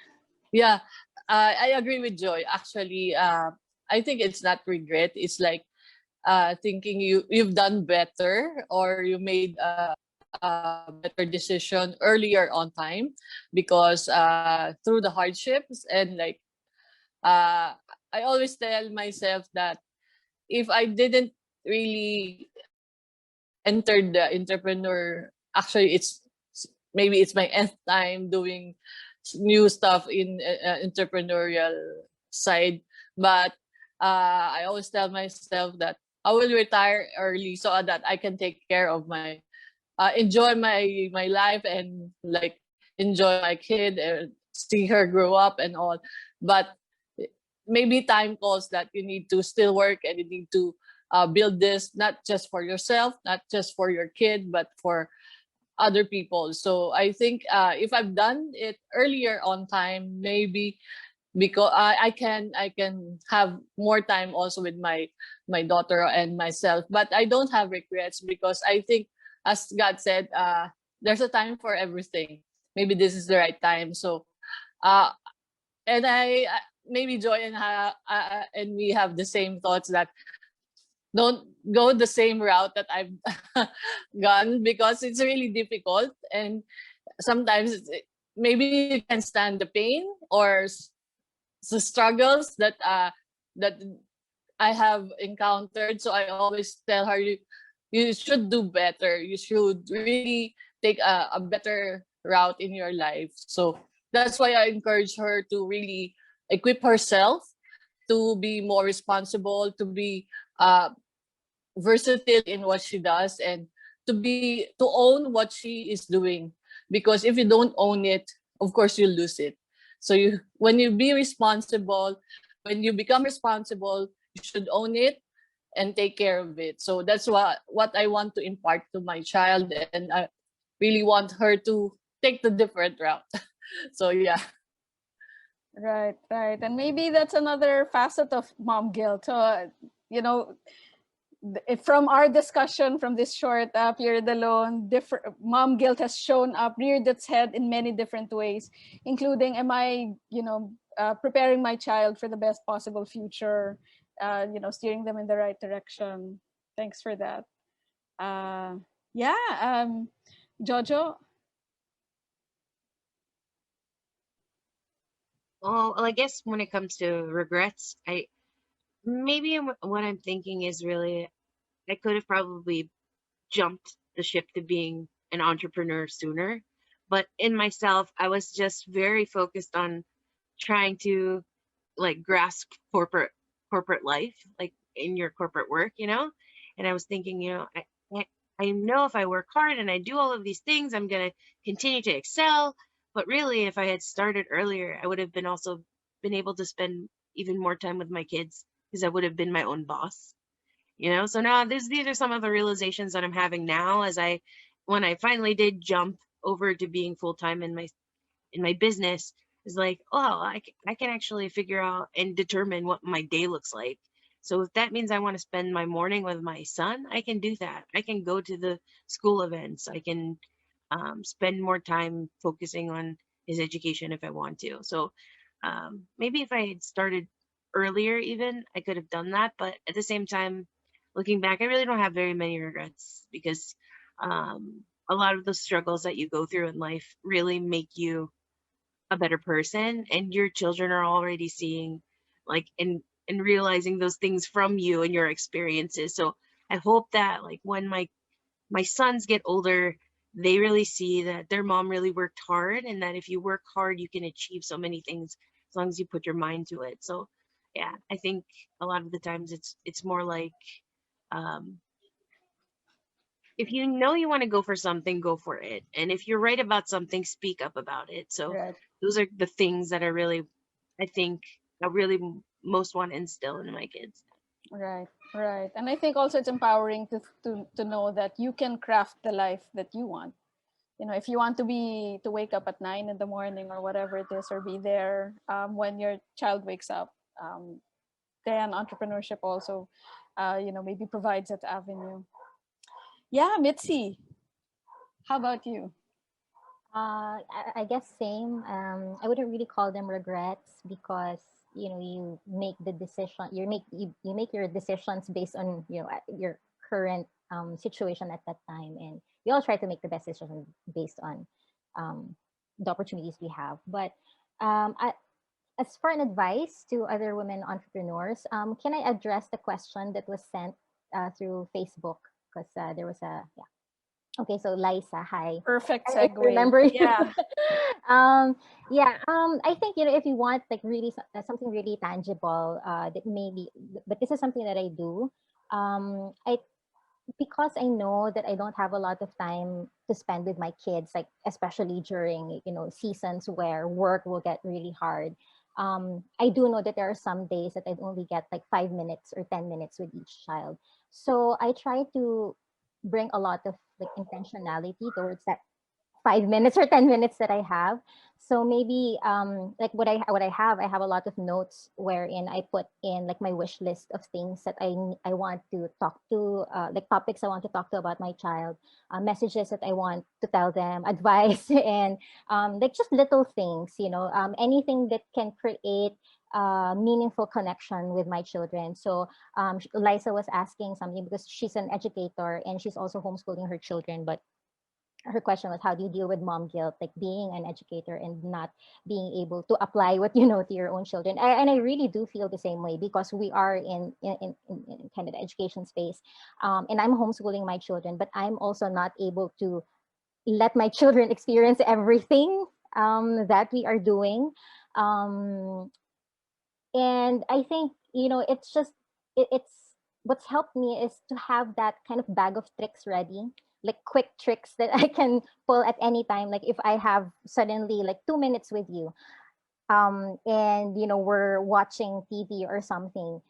Yeah, I agree with Joy. Actually, I think it's not regret. It's like thinking you've done better, or you made a better decision earlier on time, because through the hardships, and like I always tell myself that if I didn't really enter the entrepreneur, actually maybe it's my nth time doing new stuff in entrepreneurial side. But I always tell myself that I will retire early so that I can take care of my enjoy my life, and like enjoy my kid and see her grow up and all. But maybe time calls that you need to still work, and you need to build this not just for yourself, not just for your kid, but for other people. So I think if I've done it earlier on time, maybe because I can have more time also with my daughter and myself. But I don't have regrets, because I think, as God said, there's a time for everything. Maybe this is the right time. So uh and maybe Joy and we have the same thoughts, that don't go the same route that I've gone, because it's really difficult. And sometimes maybe you can stand the pain, or the struggles that I have encountered. So I always tell her, you should do better. You should really take a better route in your life. So that's why I encourage her to really equip herself to be more responsible, to be uh, versatile in what she does, and to own what she is doing. Because if you don't own it, of course you lose it. So when you be responsible, when you become responsible, you should own it and take care of it. So that's what I want to impart to my child, and I really want her to take the different route. So yeah. Right, right. And maybe that's another facet of mom guilt. So, you know, from our discussion from this short period alone, different mom guilt has shown up, reared its head in many different ways, including, am I, preparing my child for the best possible future, steering them in the right direction. Thanks for that. Yeah, Jojo. Well, I guess when it comes to regrets, what I'm thinking is really I could have probably jumped the ship to being an entrepreneur sooner. But in myself, I was just very focused on trying to like grasp corporate corporate life, like in your corporate work, And I was thinking, I, I know if I work hard and I do all of these things, I'm going to continue to excel. But really, if I had started earlier, I would have been able to spend even more time with my kids because I would have been my own boss. So now these are some of the realizations that I'm having now when I finally did jump over to being full time in my business, is like, oh, I can actually figure out and determine what my day looks like. So if that means I want to spend my morning with my son, I can do that. I can go to the school events. I can spend more time focusing on his education if I want to. So maybe if I had started earlier, even I could have done that. But at the same time, looking back, I really don't have very many regrets because a lot of the struggles that you go through in life really make you a better person, and your children are already seeing like and realizing those things from you and your experiences. So I hope that like when my sons get older, they really see that their mom really worked hard, and that if you work hard you can achieve so many things as long as you put your mind to it. So yeah, I think a lot of the times it's more like, um if you know you want to go for something, go for it. And if you're right about something, speak up about it. So Right. those are the things that I think, I really most want to instill in my kids. Right, right. And I think also it's empowering to know that you can craft the life that you want. If you want to wake up at 9 in the morning or whatever it is, or be there when your child wakes up, then entrepreneurship also, maybe provides that avenue. Yeah, Mitzi, how about you? I guess same. I wouldn't really call them regrets because you make the decision. You make your decisions based on your current situation at that time, and we all try to make the best decision based on um, the opportunities we have. But as for an advice to other women entrepreneurs, can I address the question that was sent through Facebook? Because there was a yeah. Okay, so Liza, hi. Perfect I segue. remember you. Yeah. um, yeah. I think if you want like really something really tangible, that maybe, but this is something that I do. I because I know that I don't have a lot of time to spend with my kids, like especially during seasons where work will get really hard. I do know that there are some days that I only get like 5 minutes or 10 minutes with each child. So I try to bring a lot of like intentionality towards that 5 minutes or 10 minutes that I have. So maybe like I have a lot of notes wherein I put in like my wish list of things that I want to talk to, like topics I want to talk to about my child, messages that I want to tell them, advice, and like just little things, anything that can create meaningful connection with my children. So Liza was asking something because she's an educator and she's also homeschooling her children, but her question was, how do you deal with mom guilt, like being an educator and not being able to apply what you know to your own children? And I really do feel the same way because we are in kind of the education space, and I'm homeschooling my children, but I'm also not able to let my children experience everything that we are doing. um, and I think it's just it's what's helped me is to have that kind of bag of tricks ready, like quick tricks that I can pull at any time. Like if I have suddenly like 2 minutes with you, and we're watching TV or something,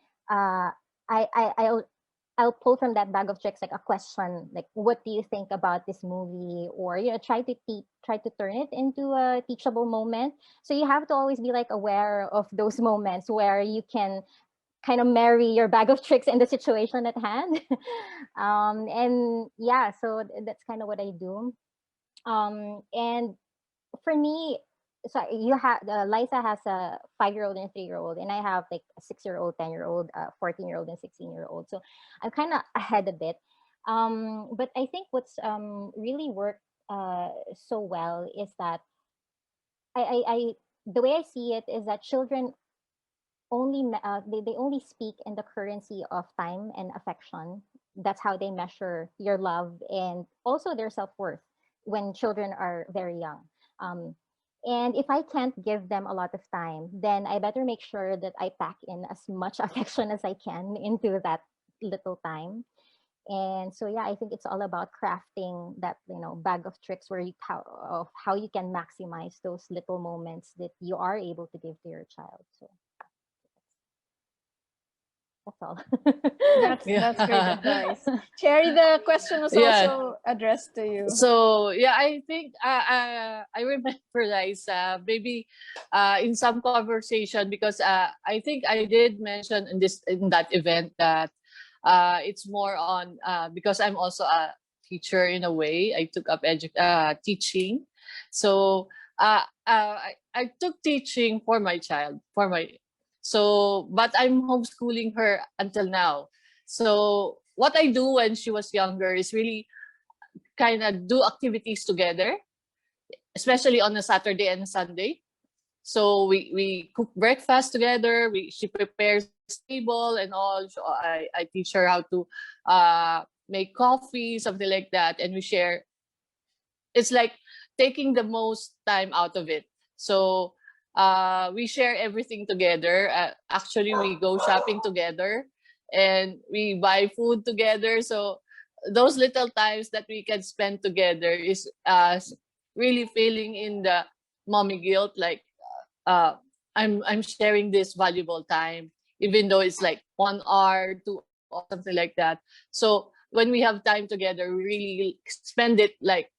I'll pull from that bag of tricks like a question, like what do you think about this movie, or try to turn it into a teachable moment. So you have to always be like aware of those moments where you can kind of marry your bag of tricks in the situation at hand. And yeah, so that's kind of what I do. And for me, so you have Liza has a 5-year-old and a 3-year-old, and I have like a 6-year-old, 10-year-old, 14-year-old, and 16-year-old. So I'm kind of ahead a bit. But I think what's really worked so well is that I the way I see it is that children they only speak in the currency of time and affection. That's how they measure your love and also their self-worth when children are very young. And if I can't give them a lot of time, then I better make sure that I pack in as much affection as I can into that little time. And so yeah, I think it's all about crafting that, bag of tricks where how you can maximize those little moments that you are able to give to your child. So that's all. That's great advice. Cherry, the question was Yeah. also addressed to you. So yeah, I think I remember Liza maybe in some conversation, because I think I did mention in that event that it's more on because I'm also a teacher in a way. I took up teaching, so I took teaching for my child, but I'm homeschooling her until now. So what I do when she was younger is really kind of do activities together, especially on a Saturday and Sunday. So we cook breakfast together. She prepares table and all. So I teach her how to make coffee, something like that, and we share. It's like taking the most time out of it. So we share everything together. Actually, we go shopping together, and we buy food together. So those little times that we can spend together is really feeling in the mommy guilt. Like uh, I'm sharing this valuable time, even though it's like 1 hour, 2 hours, something like that. So when we have time together, we really spend it like,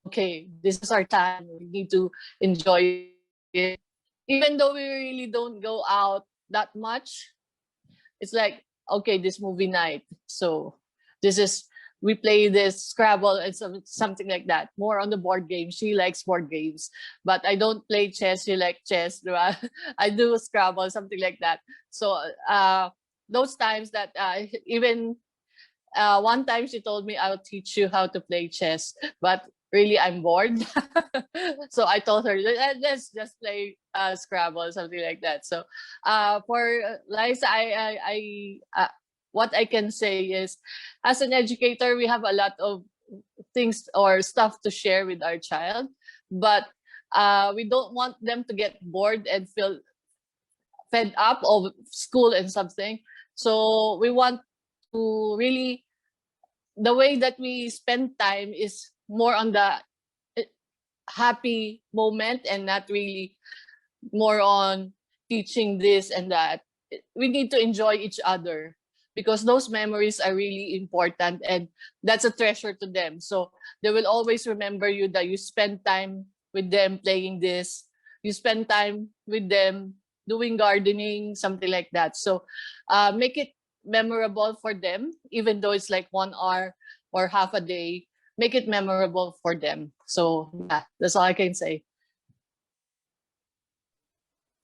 okay, this is our time. We need to enjoy it. Even though we really don't go out that much, it's like, okay, this movie night. So this is we play this Scrabble and something like that. More on the board game. She likes board games, but I don't play chess. She likes chess. I do Scrabble, something like that. So those times that even one time she told me, I'll teach you how to play chess, but really I'm bored. So I told her, let's just play Scrabble, something like that. So for Liza, what I can say is, as an educator, we have a lot of things or stuff to share with our child, but we don't want them to get bored and feel fed up of school and something. So we want to really, the way that we spend time is more on the happy moment and not really more on teaching this and that. We need to enjoy each other because those memories are really important, and that's a treasure to them. So they will always remember you that you spend time with them playing this, you spend time with them doing gardening, something like that. So make it memorable for them, even though it's like 1 hour or half a day. Make it memorable for them. So yeah, that's all I can say.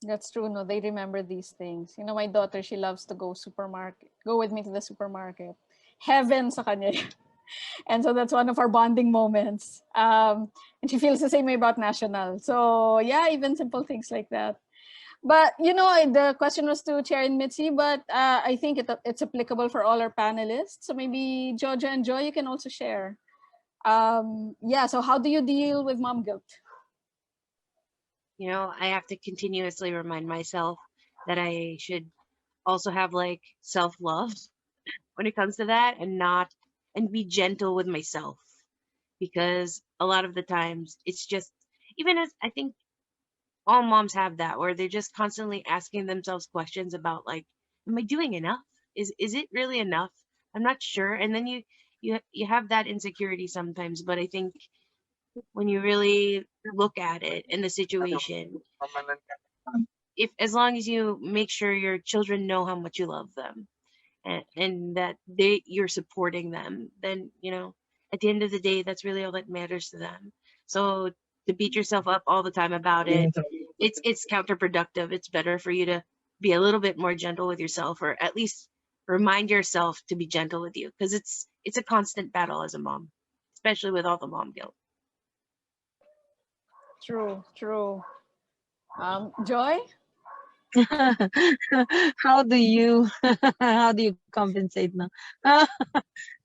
That's true. No, they remember these things. My daughter, she loves to go with me to the supermarket. Heaven sa kanya. And so that's one of our bonding moments. And she feels the same way about National. So yeah, even simple things like that. But the question was to Chair and Mitzi, but I think it's applicable for all our panelists. So maybe Jojo and Joy, you can also share. So how do you deal with mom guilt? I have to continuously remind myself that I should also have like self-love when it comes to that, and be gentle with myself, because a lot of the times it's just, even as I think all moms have that, where they're just constantly asking themselves questions about, like, am I doing enough? Is it really enough? I'm not sure. And then you have that insecurity sometimes, but I think when you really look at it in the situation, if as long as you make sure your children know how much you love them, and that you're supporting them, then at the end of the day, that's really all that matters to them. So to beat yourself up all the time about it, it's counterproductive. It's better for you to be a little bit more gentle with yourself, or at least remind yourself to be gentle with you, because it's a constant battle as a mom, especially with all the mom guilt. True. Joy? How do you how do you compensate now?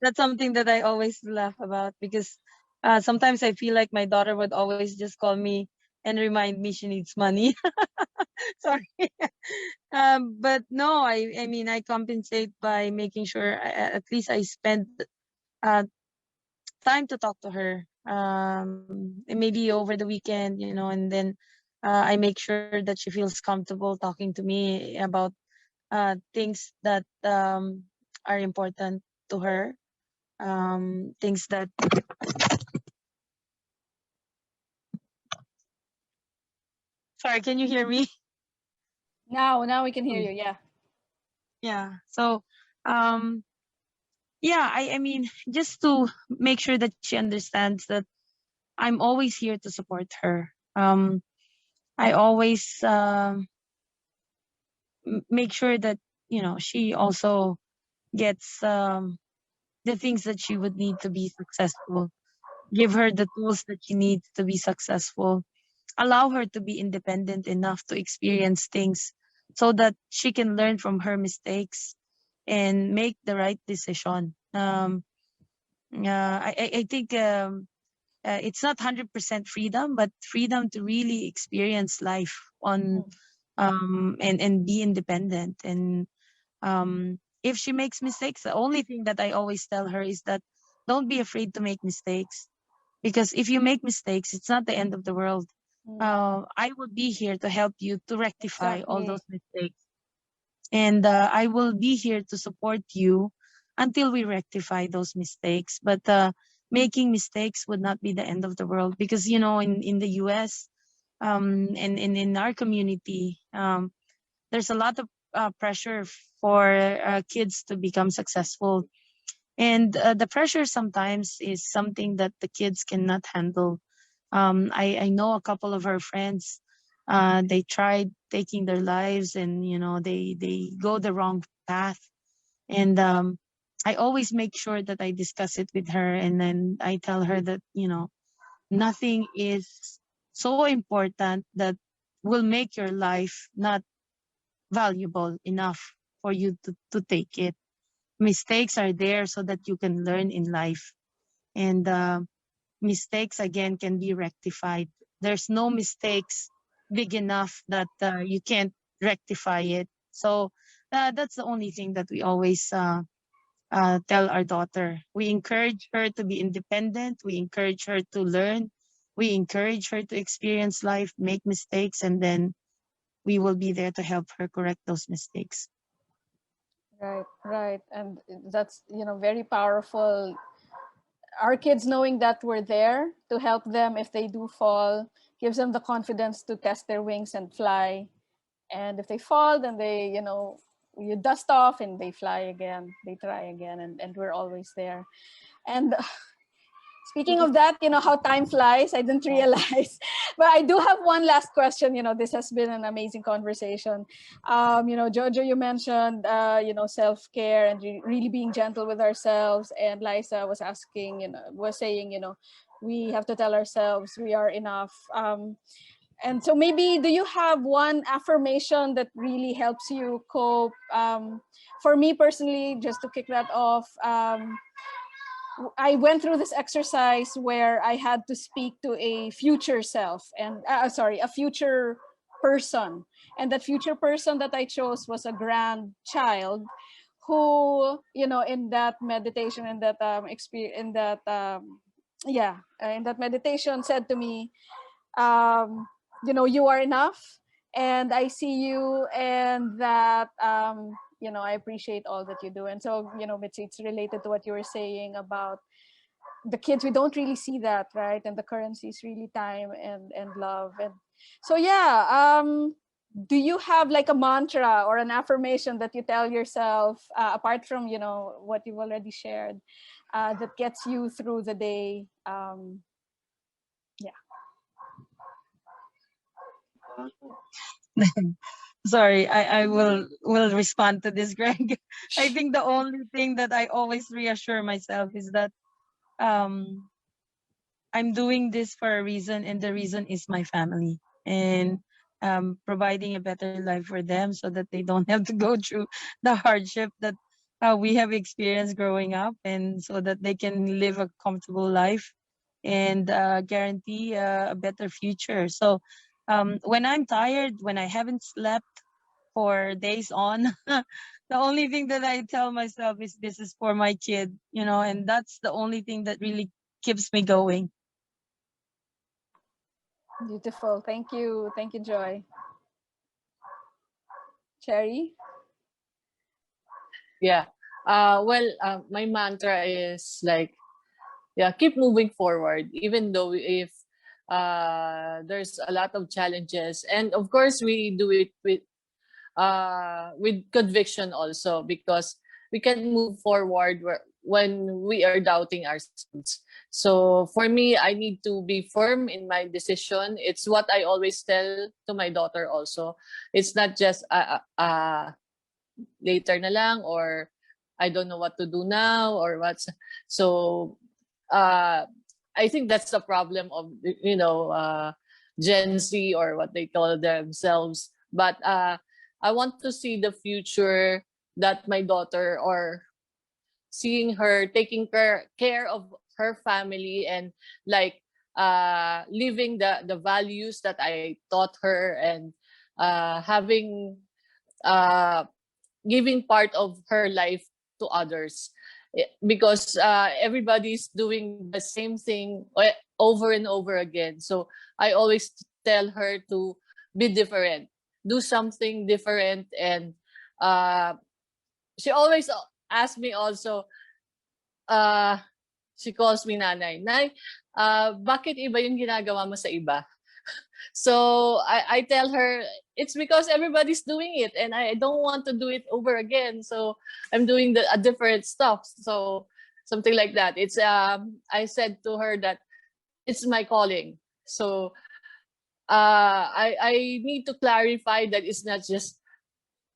That's something that I always laugh about, because sometimes I feel like my daughter would always just call me and remind me she needs money. Sorry. But no, I mean, I compensate by making sure at least I spend uh, time to talk to her. And maybe over the weekend, and then I make sure that she feels comfortable talking to me about things that are important to her. Things that, sorry, can you hear me? Now we can hear you. Yeah. Yeah. So, um, yeah, I mean, just to make sure that she understands that I'm always here to support her. I always make sure that, she also gets the things that she would need to be successful. Give her the tools that she needs to be successful. Allow her to be independent enough to experience things so that she can learn from her mistakes and make the right decision. I think it's not 100% freedom, but freedom to really experience life on and be independent. And if she makes mistakes, the only thing that I always tell her is that don't be afraid to make mistakes, because if you make mistakes, it's not the end of the world. I will be here to help you to rectify all Exactly. those mistakes, and I will be here to support you until we rectify those mistakes. But making mistakes would not be the end of the world, because in the US, and in our community, there's a lot of pressure for kids to become successful, and the pressure sometimes is something that the kids cannot handle. I know a couple of our friends, they tried taking their lives, and they go the wrong path. And I always make sure that I discuss it with her, and then I tell her that nothing is so important that will make your life not valuable enough for you to take it. Mistakes are there so that you can learn in life, and mistakes again can be rectified. There's no mistakes big enough that you can't rectify it. So that's the only thing that we always tell our daughter. We encourage her to be independent. We encourage her to learn. We encourage her to experience life, make mistakes, and then we will be there to help her correct those mistakes. Right, right. And that's, very powerful. Our kids knowing that we're there to help them if they do fall gives them the confidence to test their wings and fly. And if they fall, then you dust off and they fly again, they try again, and we're always there. And speaking of that, how time flies, I didn't realize. But I do have one last question. This has been an amazing conversation. Jojo, you mentioned, self-care and really being gentle with ourselves. And Liza was asking, was saying, we have to tell ourselves we are enough. And so maybe, do you have one affirmation that really helps you cope? For me personally, just to kick that off, I went through this exercise where I had to speak to a future self and a future person. And that future person that I chose was a grandchild who, in that meditation, in that experience, in that meditation said to me, you are enough and I see you, and that I appreciate all that you do. And so, Mitzi, it's related to what you were saying about the kids. We don't really see that, right? And the currency is really time and love. And so, yeah, do you have like a mantra or an affirmation that you tell yourself, apart from what you've already shared, that gets you through the day? Yeah. Sorry, I will respond to this, Greg. I think the only thing that I always reassure myself is that um I'm doing this for a reason, and the reason is my family, and providing a better life for them so that they don't have to go through the hardship that we have experienced growing up, and so that they can live a comfortable life. and guarantee a better future. So when I'm tired, when I haven't slept for days on, the only thing that I tell myself is this is for my kid, and that's the only thing that really keeps me going. Beautiful. Thank you. Thank you, Joy. Cherry? Yeah. My mantra is like, yeah, keep moving forward, even though if there's a lot of challenges, and of course we do it with conviction also, because we can move forward when we are doubting ourselves. So for me, I need to be firm in my decision. It's what I always tell to my daughter also. It's not just later na lang, or I don't know what to do now, or what's so uh I think that's the problem of Gen Z, or what they call themselves. But I want to see the future, that my daughter, or seeing her taking care of her family, and like living the values that I taught her, and having uh giving part of her life to others. Because everybody's doing the same thing over and over again. So I always tell her to be different, do something different. And uh, she always asks me also, uh, she calls me nanay. Nay, bakit iba yung ginagawa mo sa iba? So I tell her it's because everybody's doing it, and I don't want to do it over again. So I'm doing a different stuff. So something like that. It's I said to her that it's my calling. So I need to clarify that it's not just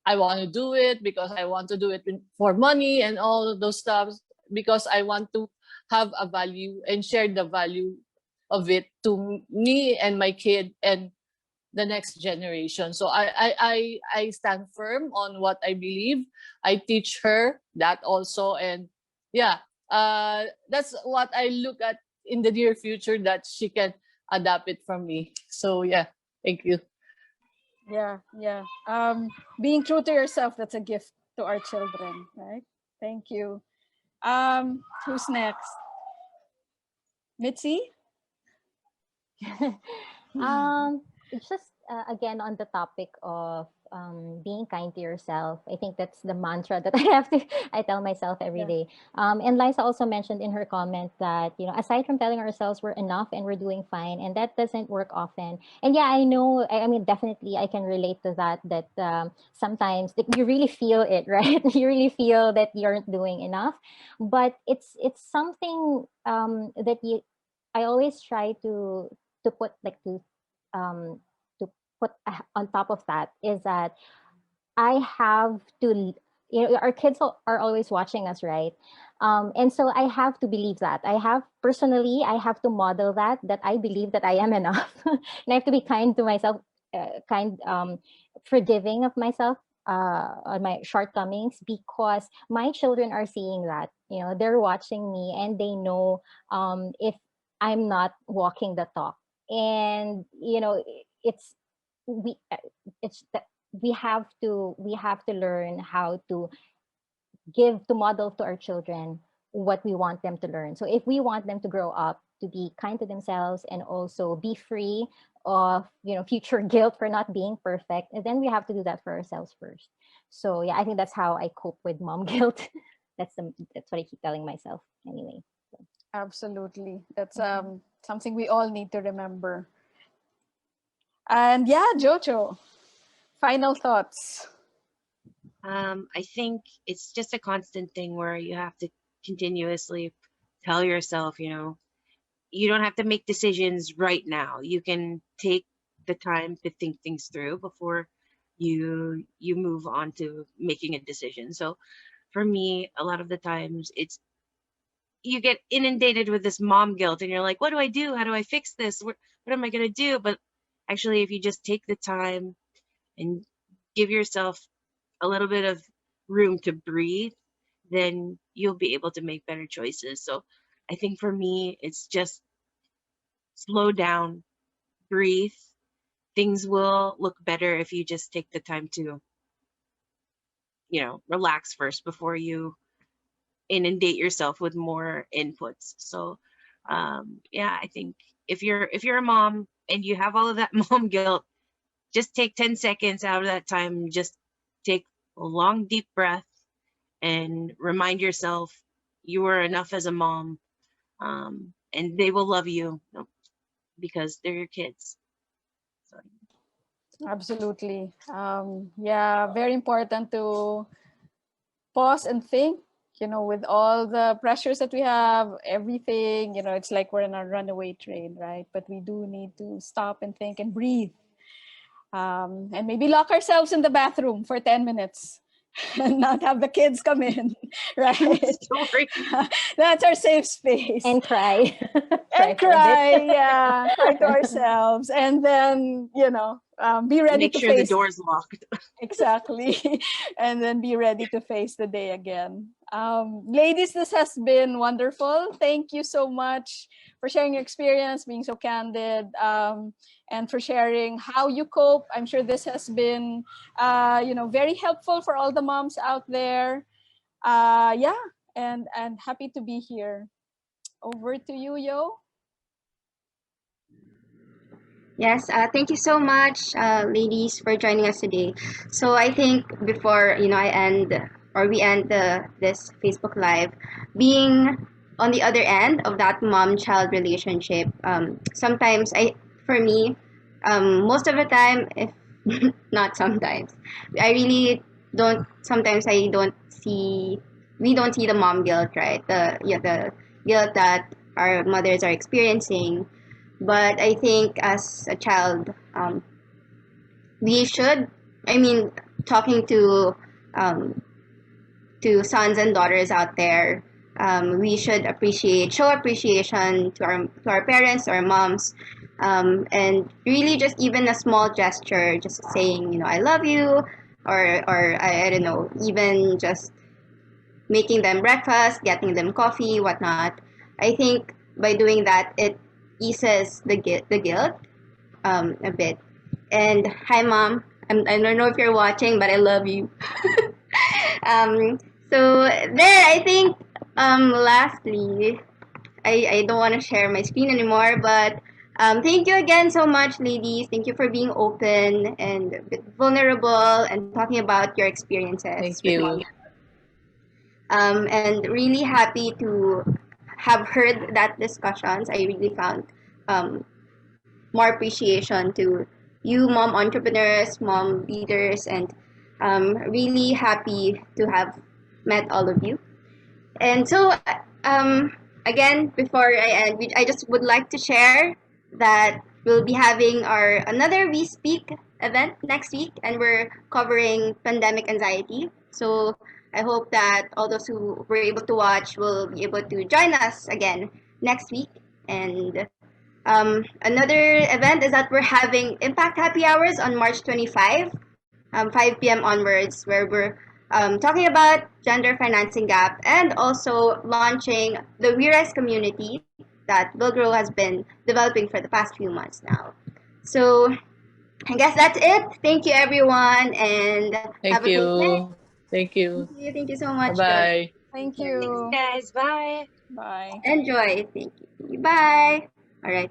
I want to do it because I want to do it for money and all of those stuff, because I want to have a value and share the value of it to me and my kid and the next generation. So I stand firm on what I believe. I teach her that also, and yeah, that's what I look at in the near future, that she can adapt it from me. So yeah, thank you. Yeah, yeah. Being true to yourself, that's a gift to our children, right? Thank you. Who's next? Mitzi? It's just again on the topic of being kind to yourself. I think that's the mantra that I tell myself every Yeah. day. And Liza also mentioned in her comment that, aside from telling ourselves we're enough and we're doing fine, and that doesn't work often. And yeah, I know. I mean, definitely, I can relate to that. That sometimes like, you really feel it, right? You really feel that you aren't doing enough. But it's something that you. I always try to put like um, to put on top of that is that I have to, our kids are always watching us, right? And so I have to believe that. I have to model that I believe that I am enough. And I have to be kind to myself, forgiving of myself on my shortcomings, because my children are seeing that. They're watching me and they know if I'm not walking the talk. And, it's, we, it's we have to learn how to model to our children what we want them to learn. So if we want them to grow up to be kind to themselves and also be free of future guilt for not being perfect, and then we have to do that for ourselves first. So yeah, I think that's how I cope with mom guilt. That's what I keep telling myself anyway. Absolutely. That's something we all need to remember. And yeah, Jojo, final thoughts. I think it's just a constant thing where you have to continuously tell yourself, you don't have to make decisions right now. You can take the time to think things through before you move on to making a decision. So for me, a lot of the times you get inundated with this mom guilt and you're like, what do I do? How do I fix this? What am I going to do? But actually, if you just take the time and give yourself a little bit of room to breathe, then you'll be able to make better choices. So I think for me, it's just slow down, breathe. Things will look better if you just take the time to, relax first before you inundate yourself with more inputs. So, yeah, I think if you're a mom and you have all of that mom guilt, just take 10 seconds out of that time, just take a long deep breath and remind yourself you are enough as a mom, and they will love you because they're your kids. So, Absolutely. Yeah, very important to pause and think, with all the pressures that we have, everything, it's like we're in a runaway train, right? But we do need to stop and think and breathe. And maybe lock ourselves in the bathroom for 10 minutes and not have the kids come in, right? story. That's our safe space. And cry. And for a cry, bit. yeah, cry to ourselves. And then, be ready Make to sure the face door's locked. exactly. And then be ready to face the day again. Ladies, this has been wonderful. Thank you so much for sharing your experience, being so candid, and for sharing how you cope. I'm sure this has been, very helpful for all the moms out there. Yeah, and happy to be here. Over to you, Yo. Yes, thank you so much, ladies, for joining us today. So I think before I end or we end this Facebook Live, being on the other end of that mom-child relationship, sometimes for me, most of the time, if not sometimes, I really don't. Sometimes I don't see. We don't see the mom guilt, right? The guilt that our mothers are experiencing, but I think as a child, we should. I mean, talking to sons and daughters out there, we should show appreciation to our parents, to our moms, and really just even a small gesture, just saying, I love you, or I don't know, even just making them breakfast, getting them coffee, whatnot. I think by doing that, it eases the guilt a bit. And hi, mom. I don't know if you're watching, but I love you. So there, I think. Lastly, I don't want to share my screen anymore, but thank you again so much, ladies. Thank you for being open and vulnerable and talking about your experiences Thank with you. mom. And really happy to have heard that discussions. I really found um, more appreciation to you, mom entrepreneurs, mom leaders, and really happy to have met all of you. And so, again, before I end, I just would like to share that we'll be having our another We Speak event next week, and we're covering pandemic anxiety. So I hope that all those who were able to watch will be able to join us again next week. And another event is that we're having Impact Happy Hours on March 25, 5 p.m. onwards, where we're talking about gender financing gap and also launching the We Rise community that Villgro has been developing for the past few months now. So I guess that's it. Thank you, everyone, and Thank have a great night. you. Thank you. Thank you so much, Jojo. Bye-bye. Thank Thanks, you. guys. Bye. Bye. Enjoy. Thank you. Bye. All right.